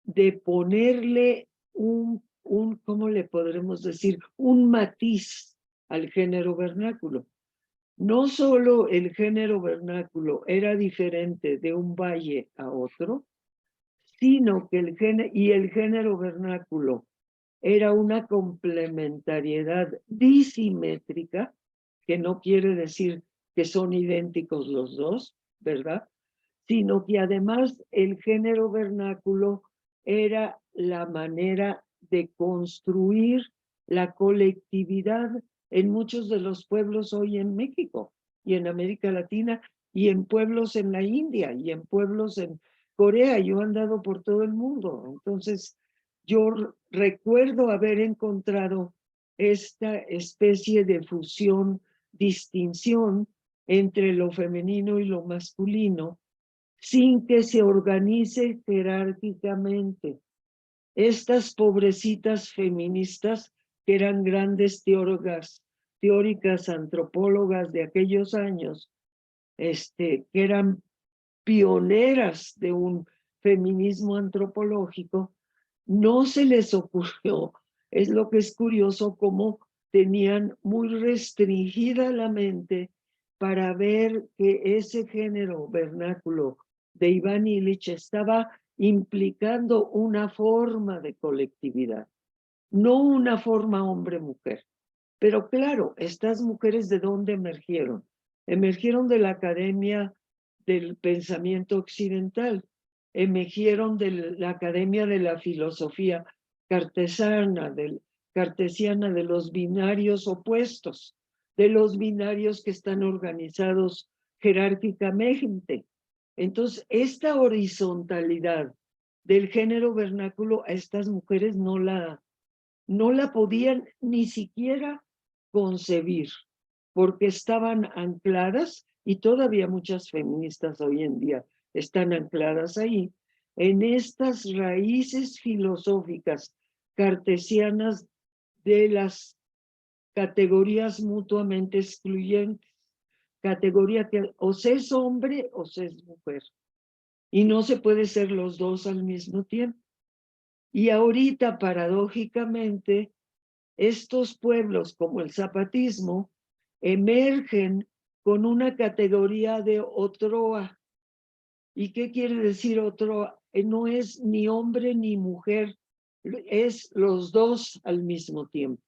de ponerle ¿cómo le podremos decir? Un matiz al género vernáculo. No solo el género vernáculo era diferente de un valle a otro, sino que el género vernáculo era una complementariedad disimétrica, que no quiere decir que son idénticos los dos, ¿verdad? Sino que además el género vernáculo era la manera de construir la colectividad en muchos de los pueblos hoy en México y en América Latina y en pueblos en la India y en pueblos en Corea. Yo he andado por todo el mundo, entonces yo recuerdo haber encontrado esta especie de fusión, distinción entre lo femenino y lo masculino, sin que se organice jerárquicamente. Estas pobrecitas feministas, que eran grandes teóricas antropólogas de aquellos años, que eran pioneras de un feminismo antropológico, no se les ocurrió, es lo que es curioso, cómo tenían muy restringida la mente para ver que ese género vernáculo de Iván Illich estaba implicando una forma de colectividad, no una forma hombre-mujer. Pero claro, estas mujeres, ¿de dónde emergieron? Emergieron de la Academia del Pensamiento Occidental, emergieron de la Academia de la Filosofía cartesiana, de los binarios opuestos, de los binarios que están organizados jerárquicamente. Entonces, esta horizontalidad del género vernáculo a estas mujeres no la podían ni siquiera concebir, porque estaban ancladas, y todavía muchas feministas hoy en día están ancladas ahí, en estas raíces filosóficas cartesianas de las categorías mutuamente excluyentes, categoría que o se es hombre o se es mujer, y no se puede ser los dos al mismo tiempo. Y ahorita, paradójicamente, estos pueblos como el zapatismo emergen con una categoría de otroa, ¿Y qué quiere decir otro? No es ni hombre ni mujer, es los dos al mismo tiempo.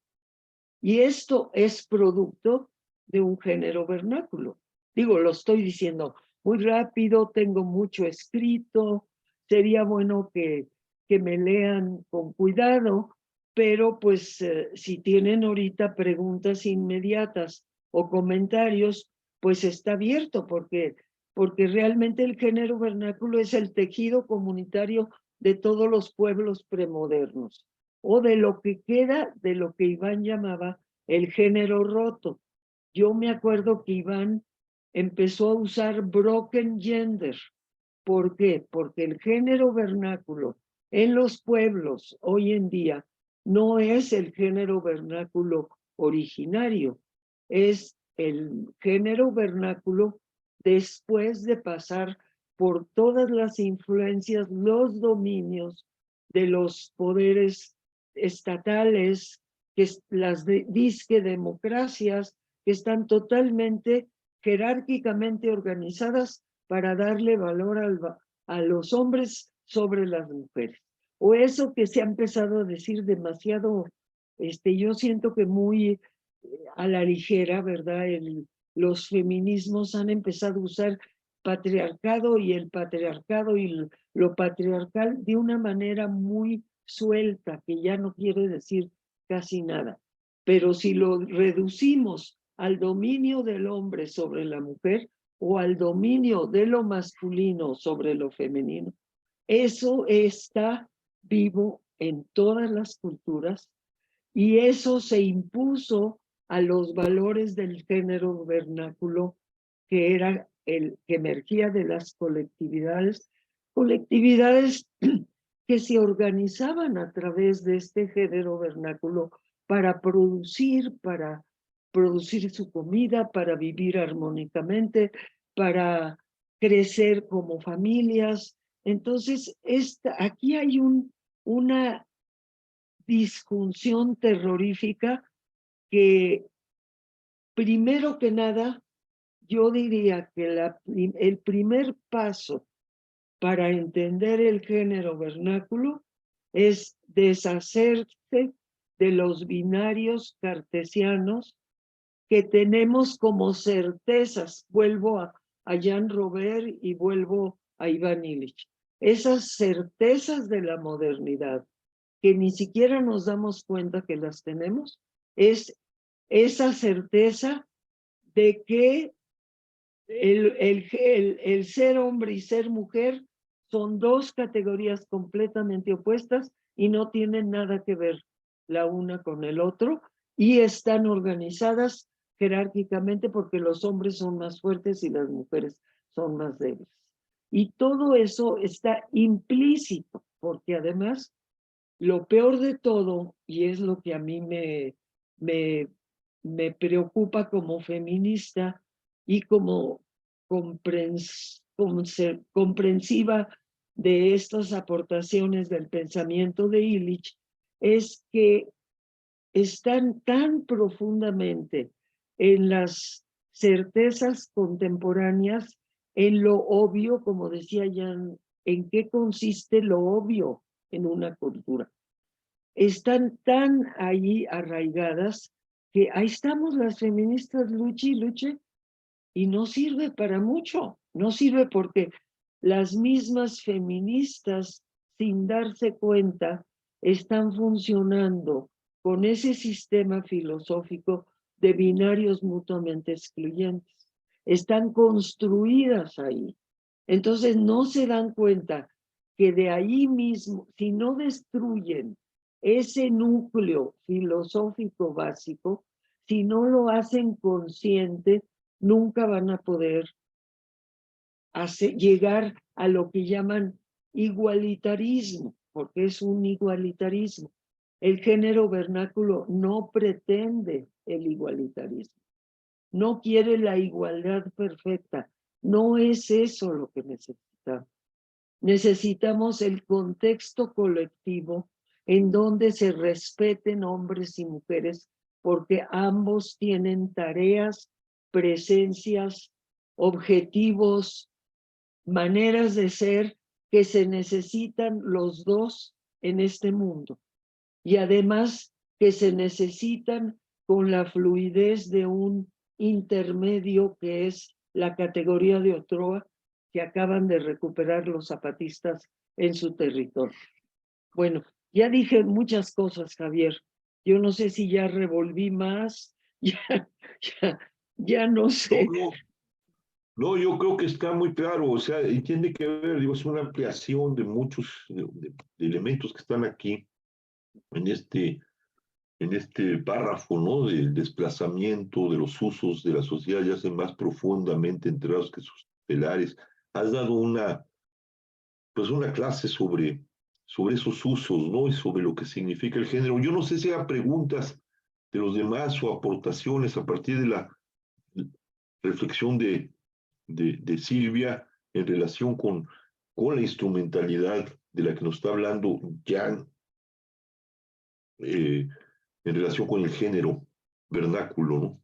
Y esto es producto de un género vernáculo. Digo, lo estoy diciendo muy rápido, tengo mucho escrito, sería bueno que me lean con cuidado, pero pues si tienen ahorita preguntas inmediatas o comentarios, pues está abierto porque realmente el género vernáculo es el tejido comunitario de todos los pueblos premodernos, o de lo que queda de lo que Iván llamaba el género roto. Yo me acuerdo que Iván empezó a usar broken gender. ¿Por qué? Porque el género vernáculo en los pueblos hoy en día no es el género vernáculo originario, es el género vernáculo después de pasar por todas las influencias, los dominios de los poderes estatales, las disque democracias, que están totalmente jerárquicamente organizadas para darle valor a los hombres sobre las mujeres. O eso que se ha empezado a decir demasiado, yo siento que muy a la ligera, ¿verdad? Los feminismos han empezado a usar patriarcado y el patriarcado y lo patriarcal de una manera muy suelta, que ya no quiere decir casi nada. Pero si lo reducimos al dominio del hombre sobre la mujer o al dominio de lo masculino sobre lo femenino, eso está vivo en todas las culturas y eso se impuso a los valores del género vernáculo, que era el que emergía de las colectividades que se organizaban a través de este género vernáculo para producir su comida, para vivir armónicamente, para crecer como familias. Entonces, aquí hay una disfunción terrorífica que, primero que nada, yo diría que el primer paso para entender el género vernáculo es deshacerse de los binarios cartesianos que tenemos como certezas. Vuelvo a Jan Robert y vuelvo a Iván Illich. Esas certezas de la modernidad, que ni siquiera nos damos cuenta que las tenemos, es esa certeza de que el ser hombre y ser mujer son dos categorías completamente opuestas y no tienen nada que ver la una con el otro, y están organizadas jerárquicamente porque los hombres son más fuertes y las mujeres son más débiles. Y todo eso está implícito, porque además lo peor de todo, y es lo que a mí me preocupa como feminista y como comprensiva de estas aportaciones del pensamiento de Illich, es que están tan profundamente en las certezas contemporáneas, en lo obvio, como decía Jan, en qué consiste lo obvio en una cultura. Están tan ahí arraigadas que ahí estamos las feministas luche y luche, y no sirve para mucho, no sirve porque las mismas feministas, sin darse cuenta, están funcionando con ese sistema filosófico de binarios mutuamente excluyentes. Están construidas ahí. Entonces no se dan cuenta que de ahí mismo, si no destruyen ese núcleo filosófico básico, si no lo hacen consciente, nunca van a poder llegar a lo que llaman igualitarismo, porque es un igualitarismo. El género vernáculo no pretende el igualitarismo, no quiere la igualdad perfecta, no es eso lo que necesitamos. Necesitamos el contexto colectivo en donde se respeten hombres y mujeres, porque ambos tienen tareas, presencias, objetivos maneras de ser que se necesitan los dos en este mundo. Y además que se necesitan con la fluidez de un intermedio que es la categoría de Otroa que acaban de recuperar los zapatistas en su territorio. Bueno, ya dije muchas cosas, Javier. Yo no sé si ya revolví más, ya no sé. No, yo creo que está muy claro, o sea, y tiene que ver, digo, es una ampliación de muchos de elementos que están aquí en este párrafo, ¿no? Del desplazamiento, de los usos de la sociedad, ya se más profundamente enterados que sus telares. Has dado pues una clase sobre esos usos, ¿no? Y sobre lo que significa el género. Yo no sé si hay preguntas de los demás o aportaciones a partir de la reflexión de Silvia en relación con la instrumentalidad de la que nos está hablando Jan en relación con el género vernáculo, ¿no?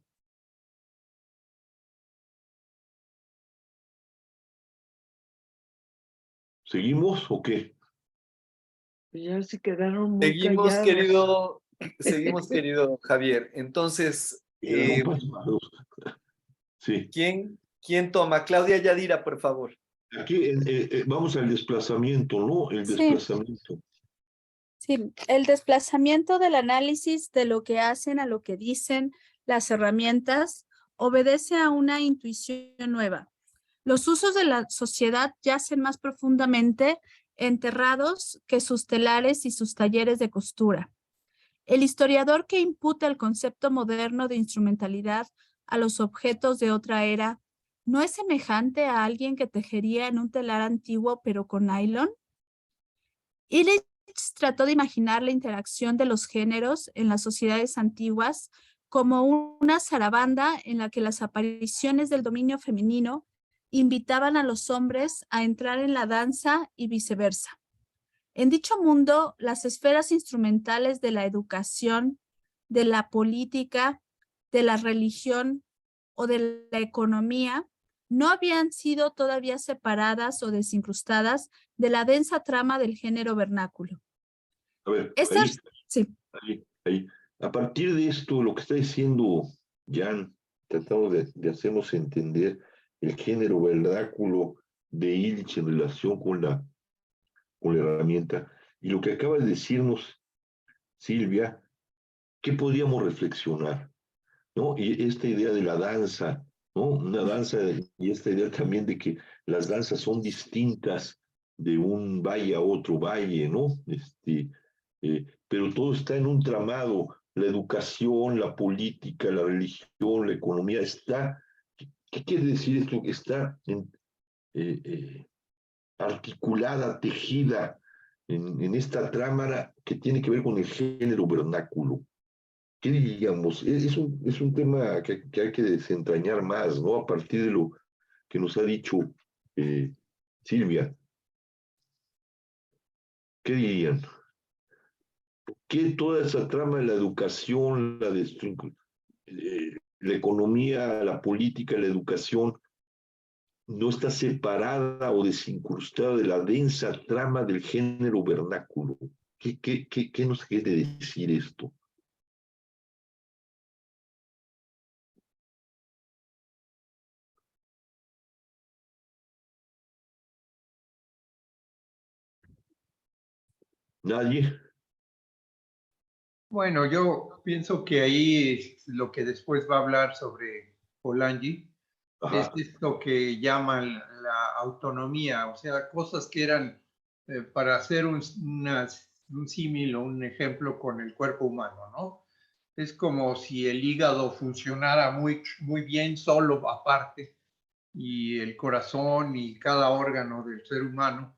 ¿Seguimos o qué? Ya se quedaron muy callados. Seguimos, querido Javier. Entonces, Quedaron pasmados. Sí. ¿Quién toma? Claudia Yadira, por favor. Aquí vamos al desplazamiento, ¿no? El desplazamiento. Sí, el desplazamiento del análisis de lo que hacen a lo que dicen las herramientas obedece a una intuición nueva. Los usos de la sociedad yacen más profundamente enterrados que sus telares y sus talleres de costura. El historiador que imputa el concepto moderno de instrumentalidad a los objetos de otra era, ¿no es semejante a alguien que tejería en un telar antiguo pero con nylon? Illich trató de imaginar la interacción de los géneros en las sociedades antiguas como una zarabanda en la que las apariciones del dominio femenino invitaban a los hombres a entrar en la danza y viceversa. En dicho mundo, las esferas instrumentales de la educación, de la política, de la religión o de la economía no habían sido todavía separadas o desincrustadas de la densa trama del género vernáculo. A ver, Sí. ahí. A partir de esto, lo que está diciendo Jan, tratando de hacernos entender el género vernáculo de Illich en relación con la herramienta, y lo que acaba de decirnos Silvia, ¿qué podríamos reflexionar? ¿No? Y esta idea de la danza, ¿no? Una danza, y esta idea también de que las danzas son distintas de un valle a otro valle, ¿no? Pero todo está en un tramado, la educación, la política, la religión, la economía, ¿qué quiere decir esto? Está articulada, tejida en esta trama que tiene que ver con el género vernáculo. ¿Qué diríamos? Es un tema que hay que desentrañar más, ¿no? A partir de lo que nos ha dicho Silvia. ¿Qué dirían? ¿Qué toda esa trama de la educación, la economía, la política, la educación, no está separada o desincrustada de la densa trama del género vernáculo? ¿Qué nos quiere decir esto? ¿Nadie? Bueno, yo pienso que ahí es lo que después va a hablar sobre Polanyi, es esto que llaman la autonomía, o sea, cosas que eran para hacer un símil o un ejemplo con el cuerpo humano, ¿no? Es como si el hígado funcionara muy bien solo aparte y el corazón y cada órgano del ser humano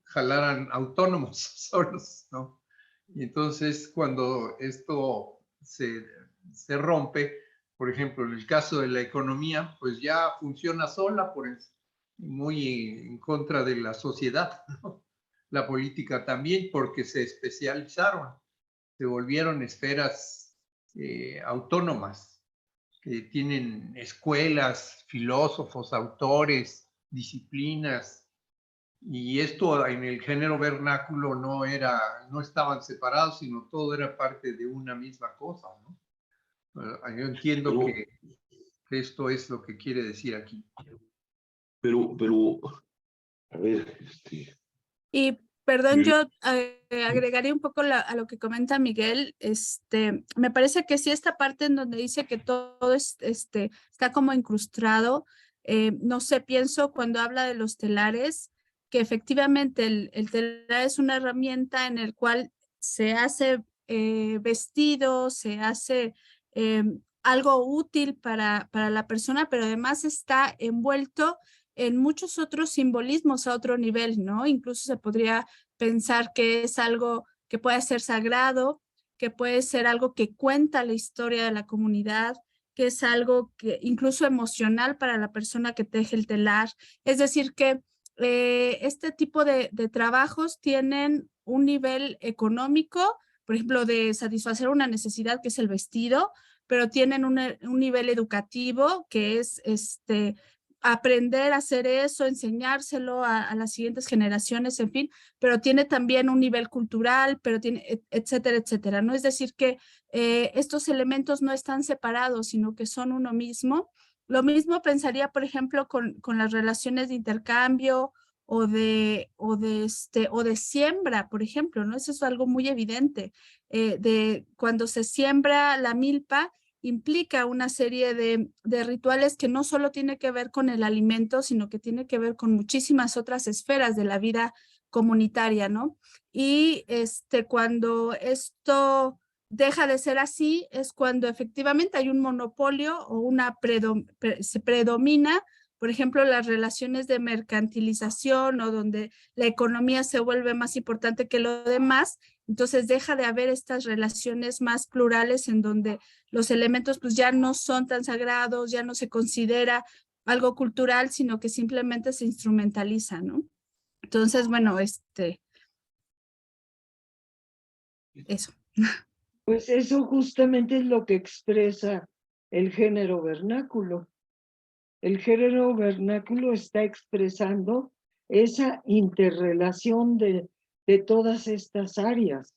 jalaran autónomos solos, ¿no? Y entonces cuando esto se rompe, por ejemplo, en el caso de la economía, pues ya funciona sola, muy en contra de la sociedad, ¿no? La política también, porque se especializaron, se volvieron esferas autónomas, que tienen escuelas, filósofos, autores, disciplinas, y esto en el género vernáculo no estaban separados, sino todo era parte de una misma cosa, ¿no? Yo entiendo que esto es lo que quiere decir aquí. Pero, a ver, Y perdón, Sí. yo agregaría un poco a lo que comenta Miguel. Me parece que sí, esta parte en donde dice que todo está como incrustado. No sé, pienso cuando habla de los telares, que efectivamente el telar es una herramienta en el cual se hace vestido, se hace algo útil para la persona, pero además está envuelto en muchos otros simbolismos a otro nivel, ¿no? Incluso se podría pensar que es algo que puede ser sagrado, que puede ser algo que cuenta la historia de la comunidad, que es algo que incluso emocional para la persona que teje el telar. Es decir, que este tipo de trabajos tienen un nivel económico, por ejemplo, de satisfacer una necesidad que es el vestido, pero tienen un nivel educativo que es aprender a hacer eso, enseñárselo a las siguientes generaciones, en fin, pero tiene también un nivel cultural, pero tiene, etcétera, etcétera, ¿no? Es decir, que estos elementos no están separados, sino que son uno mismo. Lo mismo pensaría, por ejemplo, con las relaciones de intercambio o de siembra, por ejemplo, ¿no? Eso es algo muy evidente. De cuando se siembra la milpa, implica una serie de rituales que no solo tiene que ver con el alimento, sino que tiene que ver con muchísimas otras esferas de la vida comunitaria, ¿no? Y cuando esto deja de ser así, es cuando efectivamente hay un monopolio o se predomina, por ejemplo, las relaciones de mercantilización o donde la economía se vuelve más importante que lo demás. Entonces deja de haber estas relaciones más plurales en donde los elementos pues ya no son tan sagrados, ya no se considera algo cultural, sino que simplemente se instrumentaliza, ¿no? Entonces, bueno, eso. Pues eso justamente es lo que expresa el género vernáculo. El género vernáculo está expresando esa interrelación de todas estas áreas,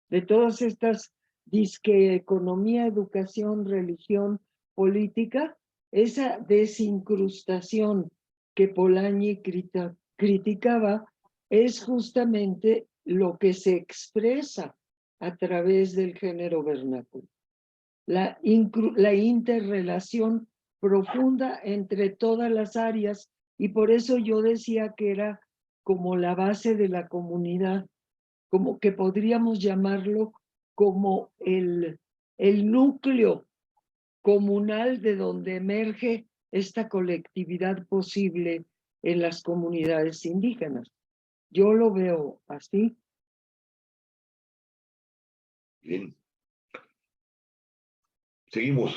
de todas estas disque economía, educación, religión, política, esa desincrustación que Polanyi criticaba es justamente lo que se expresa a través del género vernáculo. La interrelación profunda entre todas las áreas, y por eso yo decía que era como la base de la comunidad, como que podríamos llamarlo como el núcleo comunal de donde emerge esta colectividad posible en las comunidades indígenas. Yo lo veo así. Bien. Seguimos.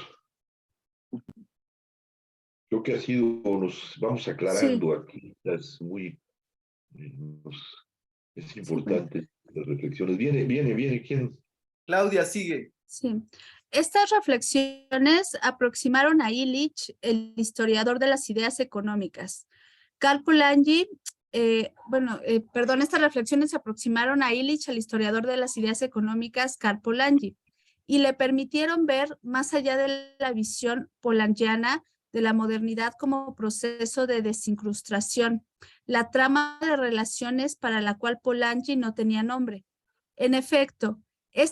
Creo que ha sido, nos vamos aclarando aquí, es muy, es importante las reflexiones. Viene, ¿quién? Claudia, sigue. Sí. Estas reflexiones aproximaron a Illich, el historiador de las ideas económicas. Karl Polanyi, estas reflexiones aproximaron a Illich, el historiador de las ideas económicas, Karl Polanyi, y le permitieron ver más allá de la visión polanyiana de la modernidad como proceso de desincrustación, la trama de relaciones para la cual Polanyi no tenía nombre. En efecto,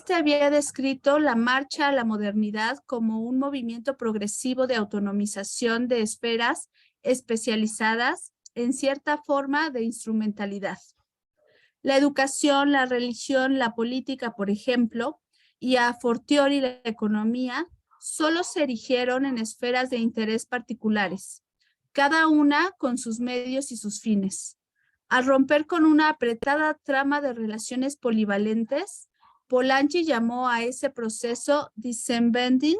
había descrito la marcha a la modernidad como un movimiento progresivo de autonomización de esferas especializadas en cierta forma de instrumentalidad. La educación, la religión, la política, por ejemplo, y a fortiori la economía, solo se erigieron en esferas de interés particulares, cada una con sus medios y sus fines. Al romper con una apretada trama de relaciones polivalentes, Polanyi llamó a ese proceso disembending,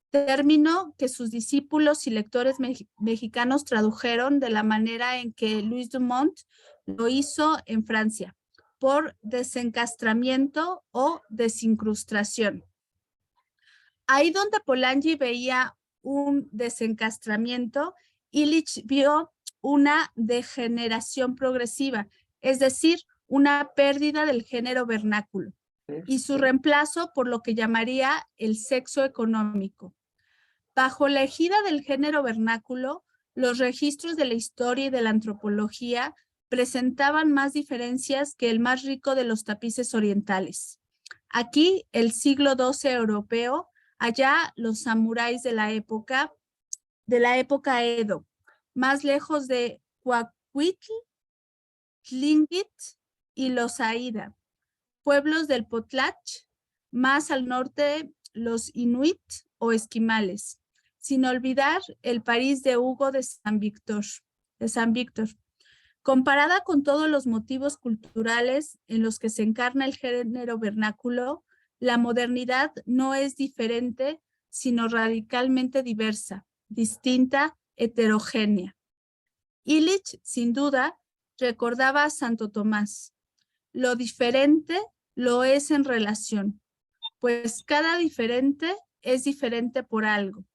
término que sus discípulos y lectores mexicanos tradujeron de la manera en que Louis Dumont lo hizo en Francia, por desencastramiento o desincrustación. Ahí donde Polanyi veía un desencastramiento, Illich vio una degeneración progresiva, es decir, una pérdida del género vernáculo y su reemplazo por lo que llamaría el sexo económico. Bajo la égida del género vernáculo, los registros de la historia y de la antropología presentaban más diferencias que el más rico de los tapices orientales. Aquí, el siglo XII europeo, allá los samuráis de la época Edo, más lejos de Coahuitl, Tlingit y los Aida, pueblos del Potlatch, más al norte los Inuit o esquimales, sin olvidar el París de Hugo de San Víctor. Comparada con todos los motivos culturales en los que se encarna el género vernáculo, la modernidad no es diferente, sino radicalmente diversa, distinta, heterogénea. Illich, sin duda, recordaba a Santo Tomás. Lo diferente lo es en relación, pues cada diferente es diferente por algo.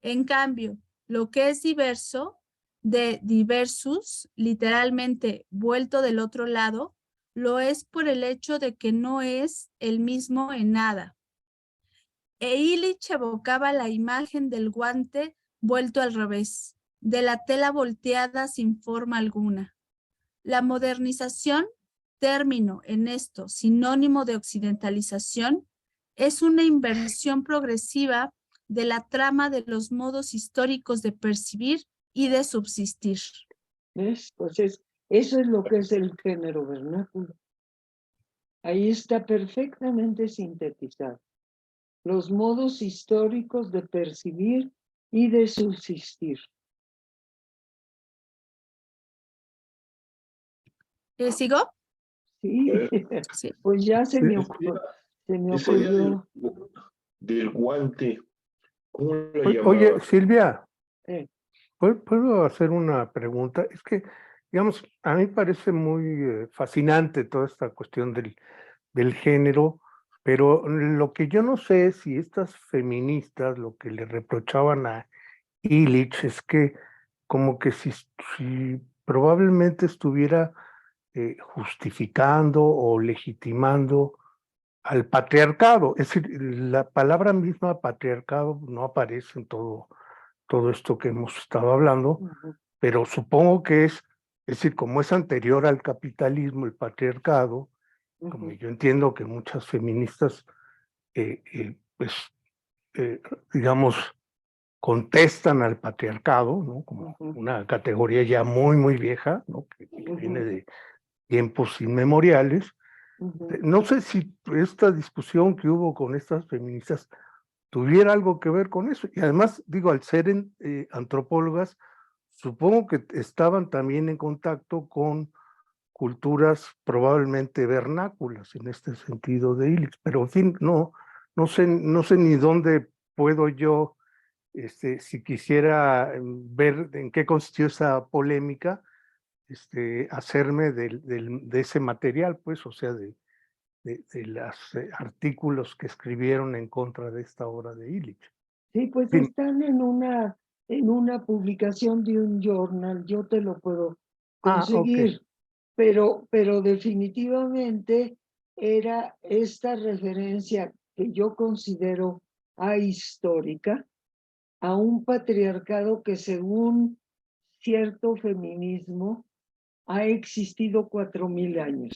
En cambio, lo que es diverso, de diversus, literalmente vuelto del otro lado, lo es por el hecho de que no es el mismo en nada. E Illich evocaba la imagen del guante vuelto al revés, de la tela volteada sin forma alguna. La modernización, término en esto sinónimo de occidentalización, es una inversión progresiva de la trama de los modos históricos de percibir y de subsistir. ¿Ves? Pues eso es lo que es el género vernáculo. Ahí está perfectamente sintetizado. Los modos históricos de percibir y de subsistir. ¿Sigo? Sí, Sí. pues ya se me ocurrió. Esa idea del guante, ¿cómo la Oye, llamaba? Silvia, Eh, ¿puedo hacer una pregunta? Es que, digamos, a mí parece muy fascinante toda esta cuestión del género, pero lo que yo no sé es si estas feministas lo que le reprochaban a Illich es que como que si probablemente estuviera justificando o legitimando al patriarcado. Es decir, la palabra misma patriarcado no aparece en todo esto que hemos estado hablando, pero supongo que es decir, como es anterior al capitalismo, el patriarcado, como yo entiendo que muchas feministas, pues, digamos, contestan al patriarcado, ¿no? Como una categoría ya muy vieja, ¿no? Que viene de tiempos inmemoriales. No sé si esta discusión que hubo con estas feministas tuviera algo que ver con eso. Y además, digo, al ser antropólogas, supongo que estaban también en contacto con culturas probablemente vernáculas en este sentido de Illich, pero en fin, no sé ni dónde puedo yo, si quisiera ver en qué consistió esa polémica, hacerme de ese material, pues, o sea, de los artículos que escribieron en contra de esta obra de Illich. Sí, pues Sí. están en una publicación de un journal, yo te lo puedo conseguir, pero definitivamente era esta referencia que yo considero ahistórica a un patriarcado que según cierto feminismo ha existido 4000 años.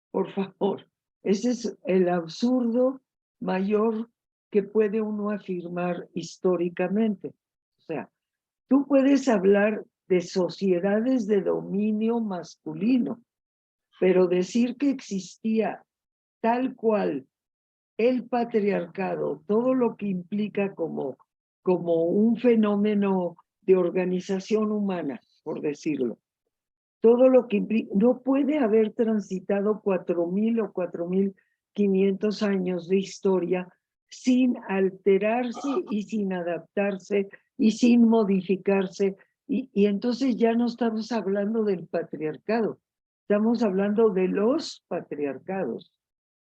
Por favor, ese es el absurdo mayor que puede uno afirmar históricamente. O sea, tú puedes hablar de sociedades de dominio masculino, pero decir que existía tal cual el patriarcado, todo lo que implica como un fenómeno de organización humana, por decirlo, todo lo que implica, no puede haber transitado 4000 o 4500 años de historia sin alterarse y sin adaptarse y sin modificarse. Y entonces ya no estamos hablando del patriarcado, estamos hablando de los patriarcados,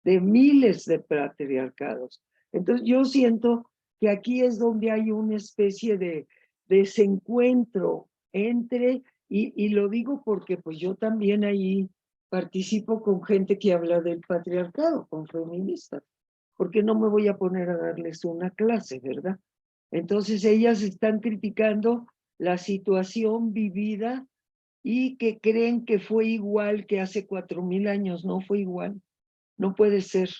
de miles de patriarcados. Entonces yo siento que aquí es donde hay una especie de desencuentro entre Y lo digo porque pues yo también ahí participo con gente que habla del patriarcado, con feministas, porque no me voy a poner a darles una clase, ¿verdad? Entonces ellas están criticando la situación vivida y que creen que fue igual que hace 4000 años. No fue igual, no puede ser.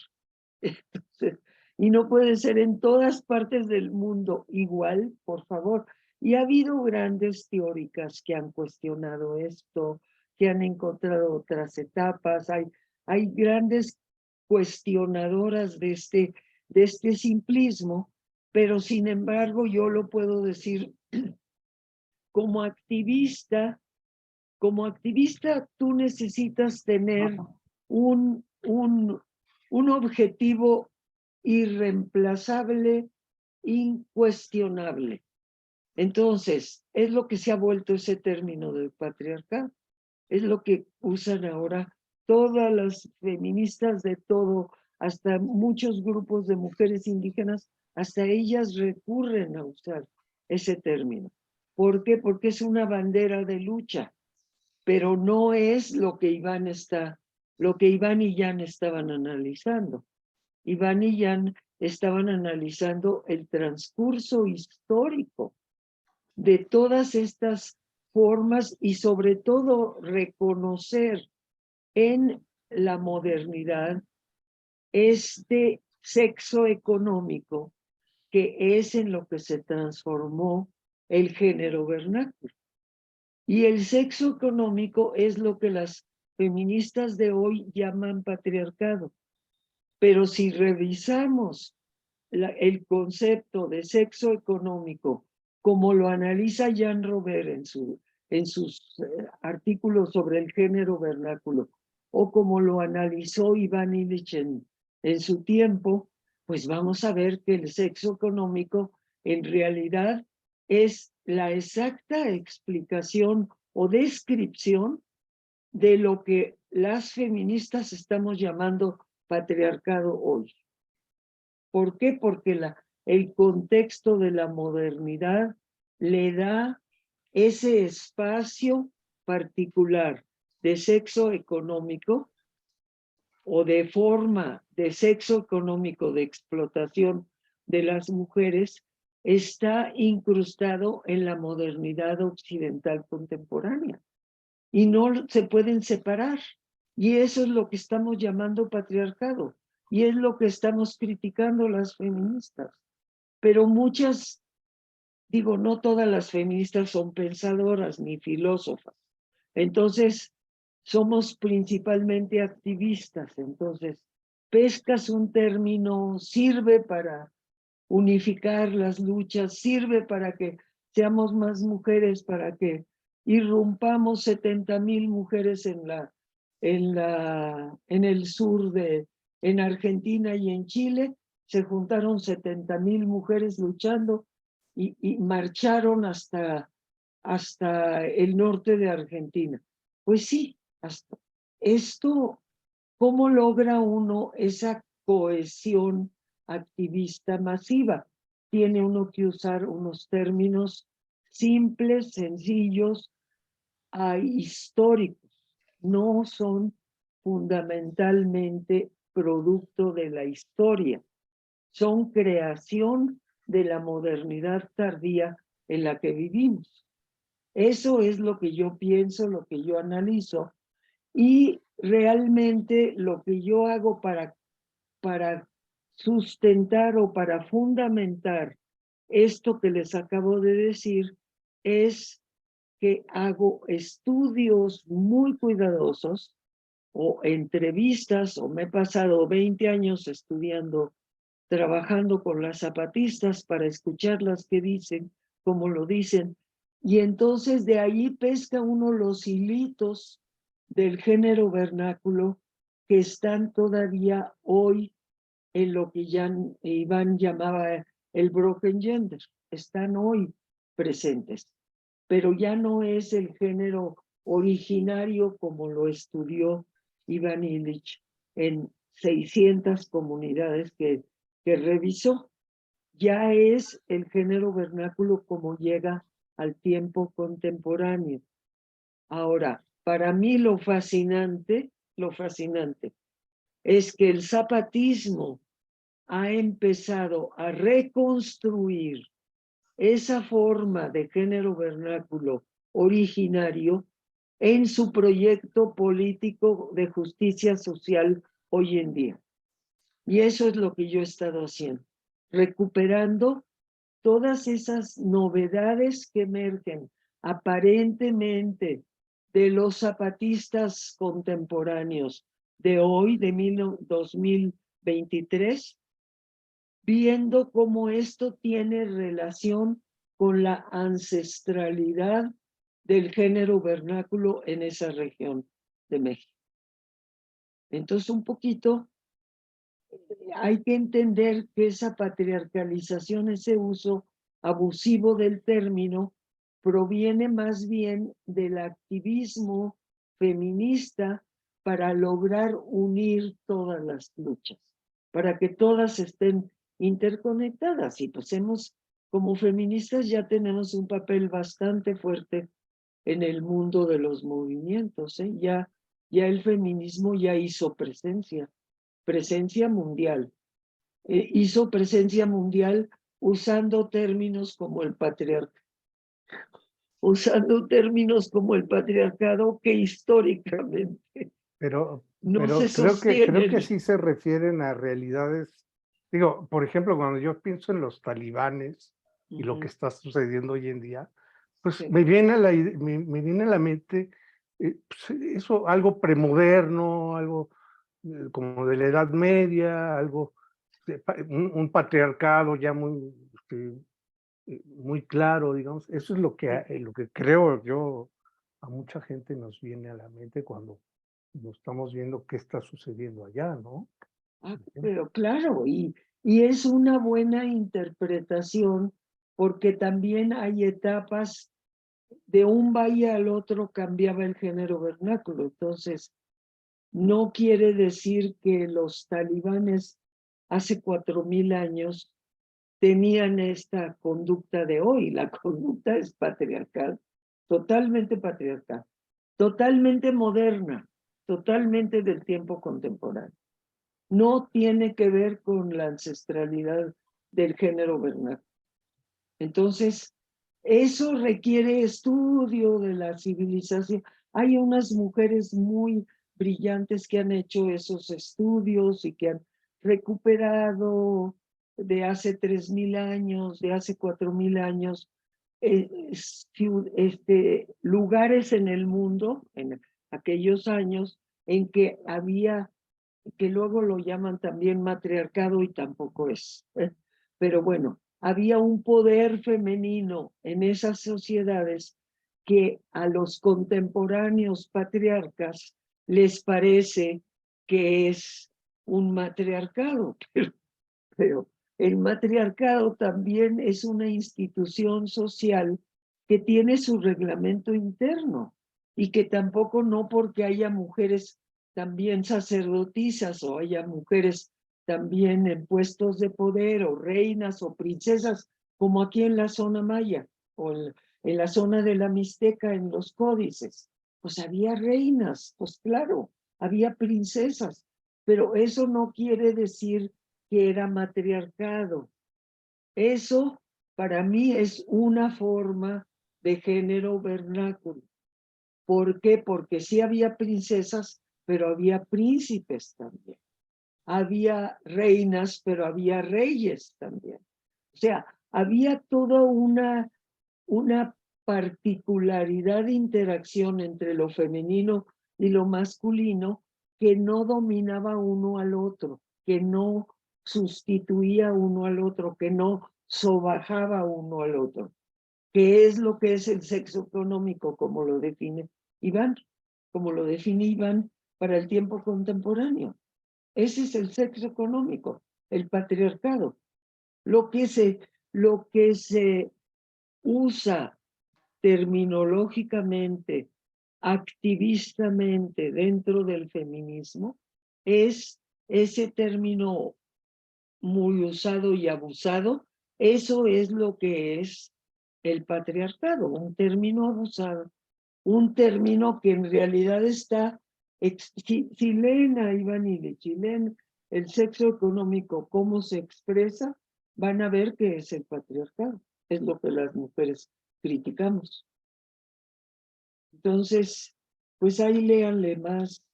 Entonces, y no puede ser en todas partes del mundo igual, por favor. Y ha habido grandes teóricas que han cuestionado esto, que han encontrado otras etapas. Hay grandes cuestionadoras de este simplismo, pero sin embargo yo lo puedo decir como activista. Como activista tú necesitas tener un objetivo irreemplazable, incuestionable. Entonces, es lo que se ha vuelto ese término del patriarcado. Es lo que usan ahora todas las feministas de todo, hasta muchos grupos de mujeres indígenas, hasta ellas recurren a usar ese término. ¿Por qué? Porque es una bandera de lucha, pero no es lo que Iván y Jan estaban analizando. Iván y Jan estaban analizando el transcurso histórico de todas estas formas y sobre todo reconocer en la modernidad este sexo económico que es en lo que se transformó el género vernáculo. Y el sexo económico es lo que las feministas de hoy llaman patriarcado. Pero si revisamos el concepto de sexo económico, como lo analiza Jean Robert en sus artículos sobre el género vernáculo, o como lo analizó Iván Illich en su tiempo, pues vamos a ver que el sexo económico en realidad es la exacta explicación o descripción de lo que las feministas estamos llamando patriarcado hoy. ¿Por qué? Porque el contexto de la modernidad le da ese espacio particular de sexo económico o de forma de sexo económico de explotación de las mujeres, está incrustado en la modernidad occidental contemporánea y no se pueden separar. Y eso es lo que estamos llamando patriarcado y es lo que estamos criticando las feministas. Pero muchas, digo, no todas las feministas son pensadoras ni filósofas. Entonces, somos principalmente activistas. Entonces, pescas un término, sirve para unificar las luchas, sirve para que seamos más mujeres, para que irrumpamos 70,000 mujeres en el sur en Argentina y en Chile. Se juntaron 70,000 mujeres luchando y marcharon hasta el norte de Argentina. Pues sí, hasta esto, ¿cómo logra uno esa cohesión activista masiva? Tiene uno que usar unos términos simples, sencillos, históricos. No son fundamentalmente producto de la historia. Son creación de la modernidad tardía en la que vivimos. Eso es lo que yo pienso, lo que yo analizo, y realmente lo que yo hago para sustentar o para fundamentar esto que les acabo de decir es que hago estudios muy cuidadosos o entrevistas, o me he pasado 20 años estudiando, trabajando con las zapatistas para escucharlas qué dicen, cómo lo dicen, y entonces de ahí pesca uno los hilitos del género vernáculo que están todavía hoy en lo que Iván llamaba el broken gender, están hoy presentes, pero ya no es el género originario como lo estudió Iván Illich en 600 comunidades que revisó. Ya es el género vernáculo como llega al tiempo contemporáneo. Ahora, para mí lo fascinante es que el zapatismo ha empezado a reconstruir esa forma de género vernáculo originario en su proyecto político de justicia social hoy en día. Y eso es lo que yo he estado haciendo, recuperando todas esas novedades que emergen aparentemente de los zapatistas contemporáneos de hoy, de 2023, viendo cómo esto tiene relación con la ancestralidad del género vernáculo en esa región de México. Entonces, un poquito hay que entender que esa patriarcalización, ese uso abusivo del término, proviene más bien del activismo feminista para lograr unir todas las luchas, para que todas estén interconectadas. Y pues como feministas ya tenemos un papel bastante fuerte en el mundo de los movimientos, ¿eh? Ya el feminismo ya hizo presencia mundial. Hizo presencia mundial usando términos como el patriarcado, que históricamente Pero no se creo sostienen. que sí se refieren a realidades. Digo, por ejemplo, cuando yo pienso en los talibanes y lo que está sucediendo hoy en día, pues Sí. me viene a la mente pues, eso, algo premoderno, algo como de la Edad Media, algo un patriarcado ya muy claro, digamos. Eso es lo que creo yo a mucha gente nos viene a la mente cuando estamos viendo qué está sucediendo allá, ¿no? Pero claro, y es una buena interpretación porque también hay etapas de un valle al otro cambiaba el género vernáculo. Entonces, no quiere decir que los talibanes hace 4,000 años tenían esta conducta de hoy. La conducta es patriarcal, totalmente moderna, totalmente del tiempo contemporáneo. No tiene que ver con la ancestralidad del género vernáculo. Entonces, eso requiere estudio de la civilización. Hay unas mujeres muy brillantes que han hecho esos estudios y que han recuperado de hace 3,000 años, de hace 4,000 años, lugares en el mundo, en aquellos años, en que había, que luego lo llaman también matriarcado y tampoco es. Pero bueno, había un poder femenino en esas sociedades que a los contemporáneos patriarcas les parece que es un matriarcado, pero el matriarcado también es una institución social que tiene su reglamento interno y que tampoco no porque haya mujeres también sacerdotisas o haya mujeres también en puestos de poder o reinas o princesas como aquí en la zona maya o en la zona de la Mixteca en los códices. Pues había reinas, pues claro, había princesas, pero eso no quiere decir que era matriarcado. Eso para mí es una forma de género vernáculo. ¿Por qué? Porque sí había princesas, pero había príncipes también. Había reinas, pero había reyes también. O sea, había toda una particularidad de interacción entre lo femenino y lo masculino que no dominaba uno al otro, que no sustituía uno al otro, que no sobajaba uno al otro, que es lo que es el sexo económico, como lo define Iván, para el tiempo contemporáneo. Ese es el sexo económico, el patriarcado. Lo que se usa terminológicamente, activistamente dentro del feminismo, es ese término muy usado y abusado. Eso es lo que es el patriarcado, un término abusado, un término que en realidad está, si leen a Ivan Illich, si leen el sexo económico, cómo se expresa, van a ver que es el patriarcado, es lo que las mujeres criticamos. Entonces, pues ahí léanle más.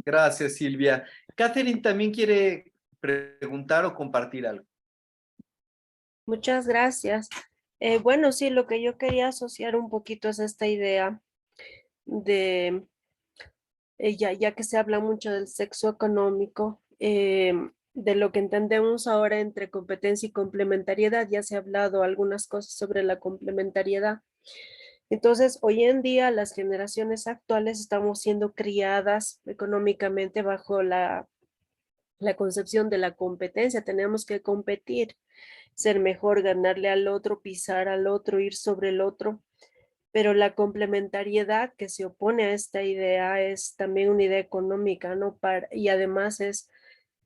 Gracias, Silvia. Catherine también quiere preguntar o compartir algo. Muchas gracias. Bueno, sí, lo que yo quería asociar un poquito es esta idea de, ya que se habla mucho del sexo económico, de lo que entendemos ahora entre competencia y complementariedad. Ya se ha hablado algunas cosas sobre la complementariedad. Entonces, hoy en día las generaciones actuales estamos siendo criadas económicamente bajo la concepción de la competencia. Tenemos que competir, ser mejor, ganarle al otro, pisar al otro, ir sobre el otro. Pero la complementariedad que se opone a esta idea es también una idea económica, ¿no? Y además es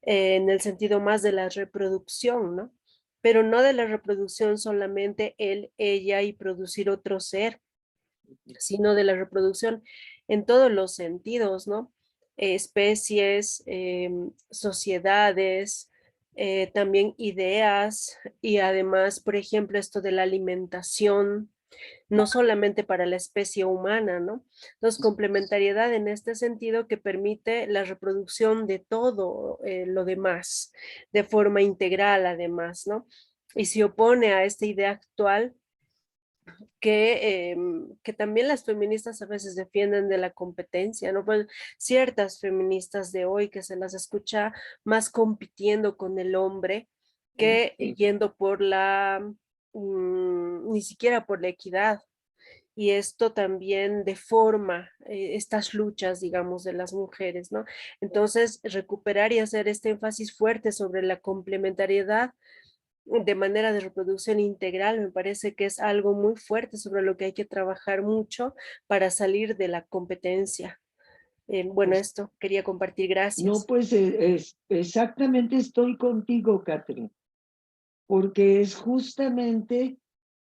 en el sentido más de la reproducción, ¿no? Pero no de la reproducción solamente él, ella y producir otro ser, sino de la reproducción en todos los sentidos, ¿no? Especies, sociedades, también ideas y además, por ejemplo, esto de la alimentación, no solamente para la especie humana, ¿no? Entonces, complementariedad en este sentido que permite la reproducción de todo lo demás, de forma integral además, ¿no? Y se opone a esta idea actual que también las feministas a veces defienden de la competencia, ¿no? Pues ciertas feministas de hoy que se las escucha más compitiendo con el hombre que yendo por ni siquiera por la equidad. Y esto también deforma estas luchas, digamos, de las mujeres, ¿no? Entonces, recuperar y hacer este énfasis fuerte sobre la complementariedad de manera de reproducción integral, me parece que es algo muy fuerte sobre lo que hay que trabajar mucho para salir de la competencia. Bueno, Pues, esto quería compartir, gracias. no, pues exactamente estoy contigo, Catherine, porque es justamente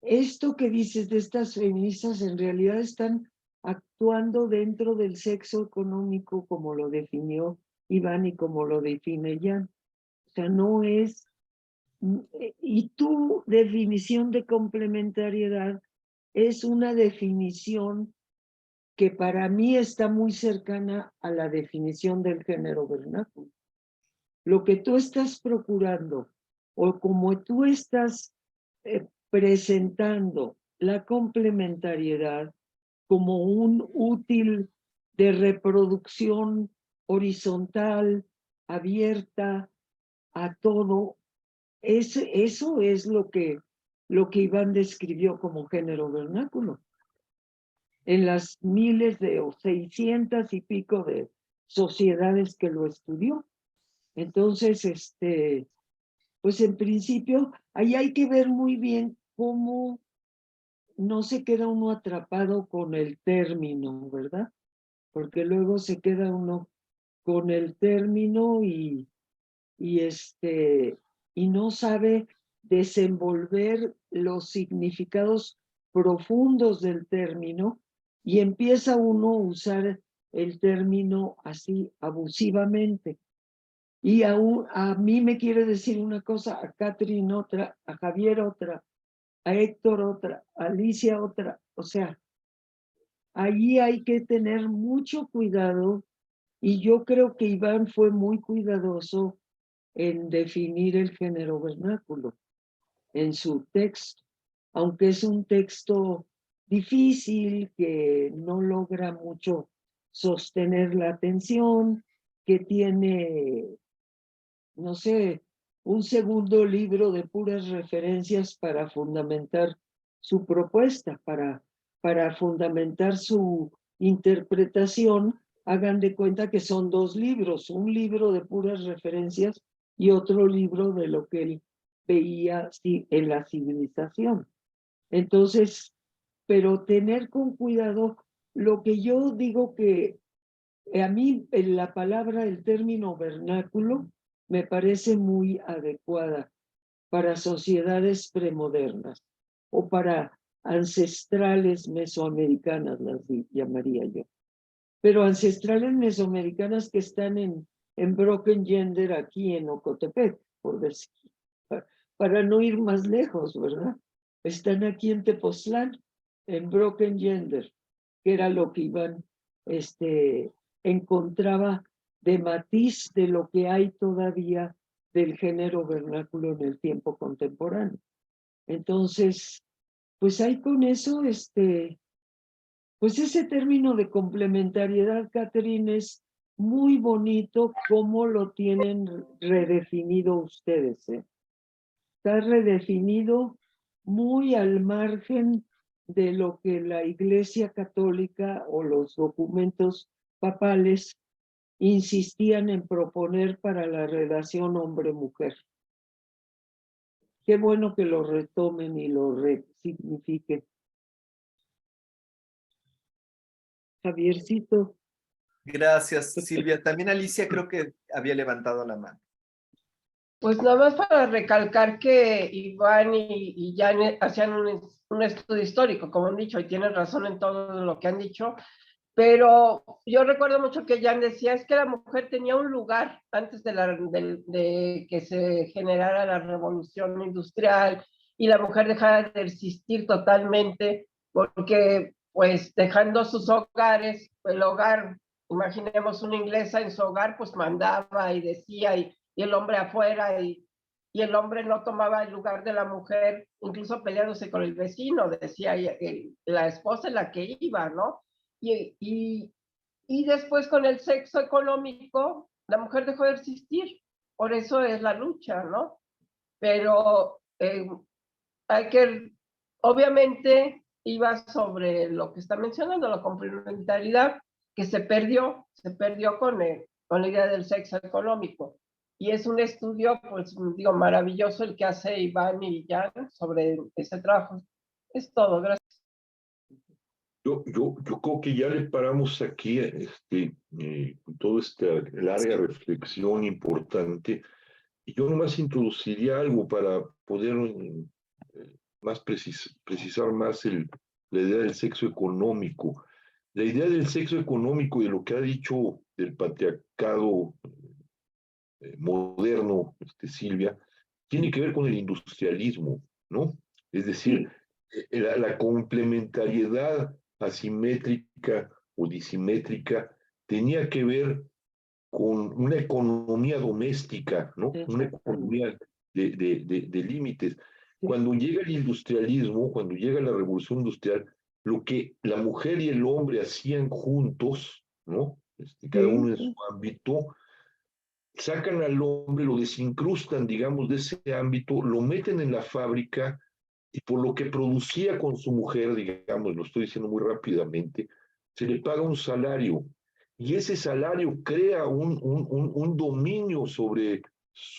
esto que dices de estas feministas, en realidad están actuando dentro del sexo económico como lo definió Iván y como lo define Jan. O sea, no es. Y tu definición de complementariedad es una definición que para mí está muy cercana a la definición del género vernáculo. Lo que tú estás procurando o como tú estás presentando la complementariedad como un útil de reproducción horizontal, abierta a todo, eso es lo que Iván describió como género vernáculo. En las miles o 600 y pico de sociedades que lo estudió. Entonces, pues en principio, ahí hay que ver muy bien cómo no se queda uno atrapado con el término, ¿verdad? Porque luego se queda uno con el término y no sabe desenvolver los significados profundos del término y empieza uno a usar el término así abusivamente. Y a mí me quiere decir una cosa, a Catherine otra, a Javier otra, a Héctor otra, a Alicia otra. O sea, allí hay que tener mucho cuidado y yo creo que Iván fue muy cuidadoso en definir el género vernáculo en su texto, aunque es un texto difícil, que no logra mucho sostener la atención, que tiene, no sé, un segundo libro de puras referencias para fundamentar su propuesta, para fundamentar su interpretación. Hagan de cuenta que son dos libros, un libro de puras referencias y otro libro de lo que él veía en la civilización. Entonces, pero tener con cuidado lo que yo digo que a mí la palabra, el término vernáculo, me parece muy adecuada para sociedades premodernas o para ancestrales mesoamericanas, llamaría yo. Pero ancestrales mesoamericanas que están en Broken Gender aquí en Ocotepec, por decir, para no ir más lejos, ¿verdad? Están aquí en Tepoztlán, en Broken Gender, que era lo que Iván encontraba de matiz de lo que hay todavía del género vernáculo en el tiempo contemporáneo. Entonces, pues hay con eso, pues ese término de complementariedad, Catherine, es muy bonito cómo lo tienen redefinido ustedes, ¿eh? Está redefinido muy al margen de lo que la Iglesia Católica o los documentos papales insistían en proponer para la relación hombre-mujer. Qué bueno que lo retomen y lo resignifiquen. Javiercito. Gracias, Silvia. También Alicia creo que había levantado la mano. Pues nada más para recalcar que Iván y Jan hacían un estudio histórico, como han dicho, y tienen razón en todo lo que han dicho, pero yo recuerdo mucho que Jan decía, es que la mujer tenía un lugar antes de que se generara la revolución industrial y la mujer dejara de existir totalmente, porque pues dejando sus hogares, el hogar, imaginemos una inglesa en su hogar, pues mandaba y decía, y el hombre afuera, y el hombre no tomaba el lugar de la mujer, incluso peleándose con el vecino, decía la esposa es la que iba, ¿no? Y después con el sexo económico, la mujer dejó de existir, por eso es la lucha, ¿no? Pero hay que, obviamente, iba sobre lo que está mencionando, la complementariedad, que se perdió con la idea del sexo económico. Y es un estudio, pues digo, maravilloso el que hace Iván y Jan sobre ese trabajo. Es todo, gracias. Yo creo que ya le paramos aquí toda esta larga reflexión importante. Y yo nomás introduciría algo para poder más precisar más la idea del sexo económico. La idea del sexo económico y de lo que ha dicho del patriarcado moderno, Silvia, tiene que ver con el industrialismo, ¿no? Es decir, la complementariedad asimétrica o disimétrica tenía que ver con una economía doméstica, ¿no? Una economía de límites. Cuando llega el industrialismo, cuando llega la revolución industrial, lo que la mujer y el hombre hacían juntos, ¿no? Cada uno en su ámbito, sacan al hombre, lo desincrustan, digamos, de ese ámbito, lo meten en la fábrica y por lo que producía con su mujer, digamos, lo estoy diciendo muy rápidamente, se le paga un salario. Y ese salario crea un dominio sobre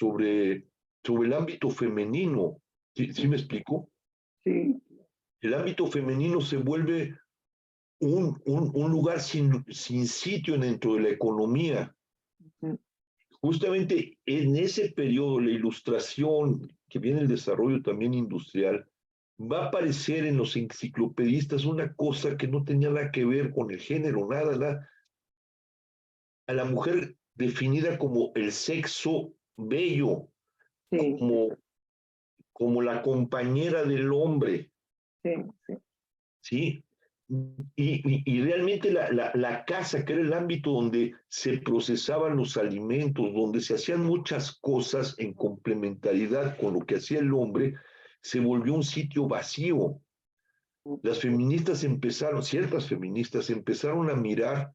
el ámbito femenino. ¿Sí me explico? Sí. El ámbito femenino se vuelve un lugar sin sitio dentro de la economía. Justamente en ese periodo, la ilustración, que viene el desarrollo también industrial, va a aparecer en los enciclopedistas una cosa que no tenía nada que ver con el género, nada. A la mujer definida como el sexo bello, como la compañera del hombre. ¿Sí? Y realmente la casa, que era el ámbito donde se procesaban los alimentos, donde se hacían muchas cosas en complementariedad con lo que hacía el hombre, se volvió un sitio vacío. Las feministas ciertas feministas empezaron a mirar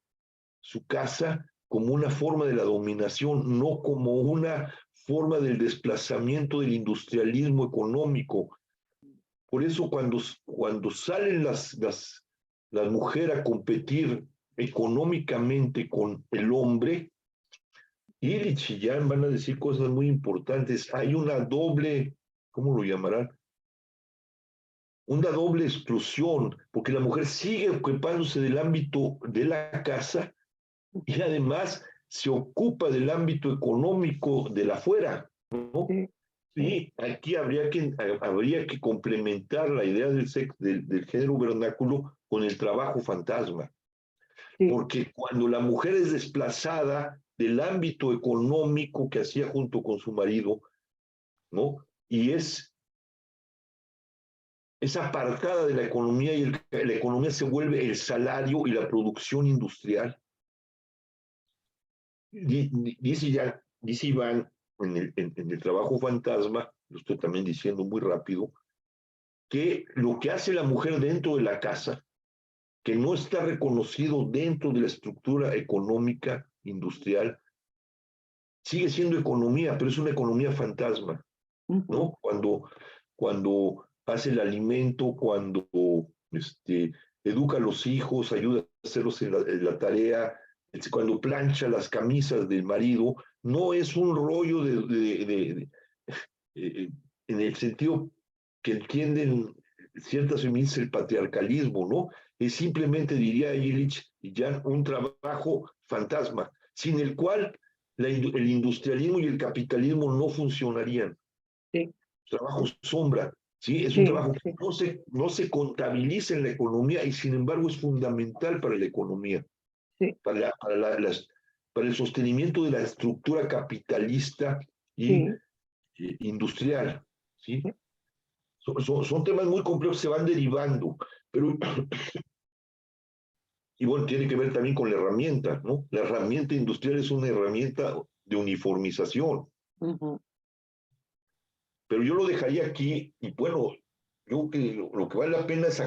su casa como una forma de la dominación, no como una forma del desplazamiento del industrialismo económico. Por eso cuando salen las mujeres a competir económicamente con el hombre, Illich y Jan van a decir cosas muy importantes. Hay una doble, ¿cómo lo llamarán? Una doble exclusión, porque la mujer sigue ocupándose del ámbito de la casa y además se ocupa del ámbito económico de la afuera, ¿no? Sí, aquí habría que complementar la idea del género vernáculo con el trabajo fantasma. Sí. Porque cuando la mujer es desplazada del ámbito económico que hacía junto con su marido, ¿no? Y es apartada de la economía y la economía se vuelve el salario y la producción industrial. Dice Iván en el trabajo fantasma, lo estoy también diciendo muy rápido, que lo que hace la mujer dentro de la casa, que no está reconocido dentro de la estructura económica industrial, sigue siendo economía, pero es una economía fantasma, ¿no? Cuando hace el alimento, cuando educa a los hijos, ayuda a hacerlos en la tarea, cuando plancha las camisas del marido, no es un rollo en el sentido que entienden ciertas feministas el patriarcalismo, ¿no? Es simplemente, diría Illich, ya un trabajo fantasma, sin el cual el industrialismo y el capitalismo no funcionarían. Sí. Trabajo sombra, ¿sí? Es Sí, un trabajo sí. que no se contabiliza en la economía y sin embargo es fundamental para la economía, Sí. para el sostenimiento de la estructura capitalista y industrial, ¿sí? Sí. Son temas muy complejos, se van derivando, pero y bueno, tiene que ver también con la herramienta, ¿no? La herramienta industrial es una herramienta de uniformización. Pero yo lo dejaría aquí, y bueno, yo creo que lo que vale la pena es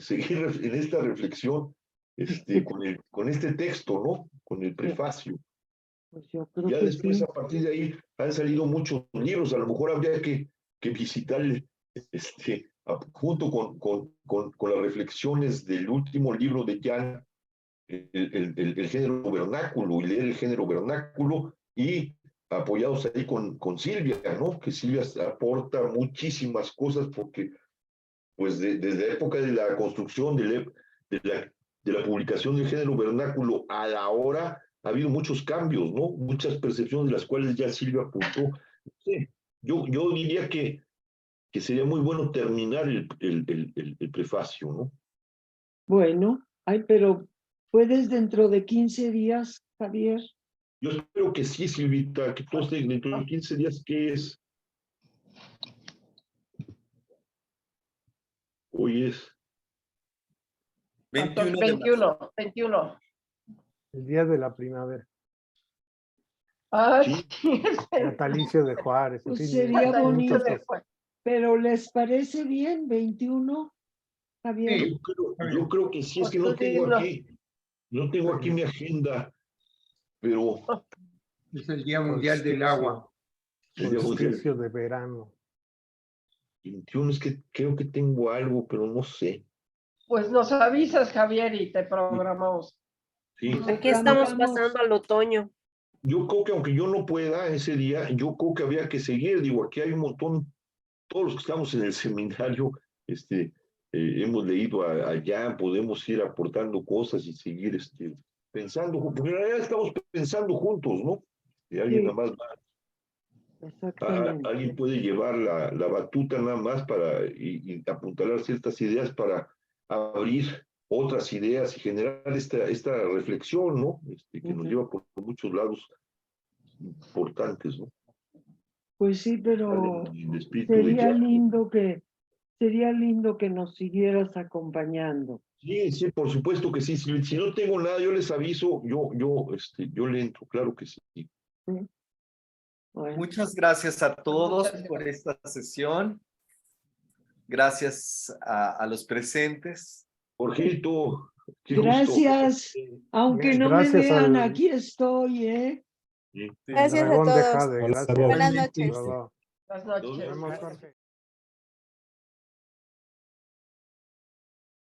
seguir en esta reflexión con este texto, ¿no? Con el prefacio. Pues yo creo Ya que después, sí. a partir de ahí, han salido muchos libros, a lo mejor habría que visitar junto con las reflexiones del último libro de Jan, el género vernáculo, y leer el género vernáculo, y apoyados ahí con Silvia, ¿no? Que Silvia aporta muchísimas cosas porque, pues, desde la época de la construcción, de la publicación del género vernáculo a la hora, ha habido muchos cambios, ¿no? Muchas percepciones de las cuales ya Silvia apuntó. Sí, yo diría que sería muy bueno terminar el prefacio, ¿no? Bueno, pero ¿puedes dentro de 15 días, Javier? Yo espero que sí, Silvita, que todo esté dentro de 15 días, ¿qué es? Hoy es 21 de marzo. 21. El día de la primavera. Ah, Sí. sí. Natalicio de Juárez. En Pues fin, sería muchas bonito. cosas. Pero ¿les parece bien 21, Javier? Sí. Yo creo que sí, es que no tengo aquí mi agenda, pero Es el Día Mundial del Agua. el día Solsticio de verano. 21 es que creo que tengo algo, pero no sé. Pues nos avisas, Javier, y te programamos. Sí. Aquí estamos pasando al otoño. Yo creo que aunque yo no pueda ese día, yo creo que había que seguir. Digo, aquí hay un montón, todos los que estamos en el seminario, hemos leído allá, podemos ir aportando cosas y seguir pensando, porque en realidad estamos pensando juntos, ¿no? Y alguien nada más va. Exactamente. Alguien puede llevar la batuta nada más y apuntalar ciertas ideas para abrir otras ideas y generar esta reflexión, ¿no? Que nos lleva por muchos lados importantes, ¿no? Pues sí, pero El espíritu de sería Jan. lindo que nos siguieras acompañando. Sí, por supuesto que sí. Si no tengo nada, yo les aviso, yo le entro, claro que sí. Sí. Bueno. Muchas gracias a todos por esta sesión. Gracias a los presentes. Jorgito, qué Gracias. gusto. Aunque no Gracias me vean, al- aquí estoy, Sí. Gracias a Dragón de todos. Jade, gracias. Buenas noches. Hasta luego. Buenas Nos noches. vemos, Jorge.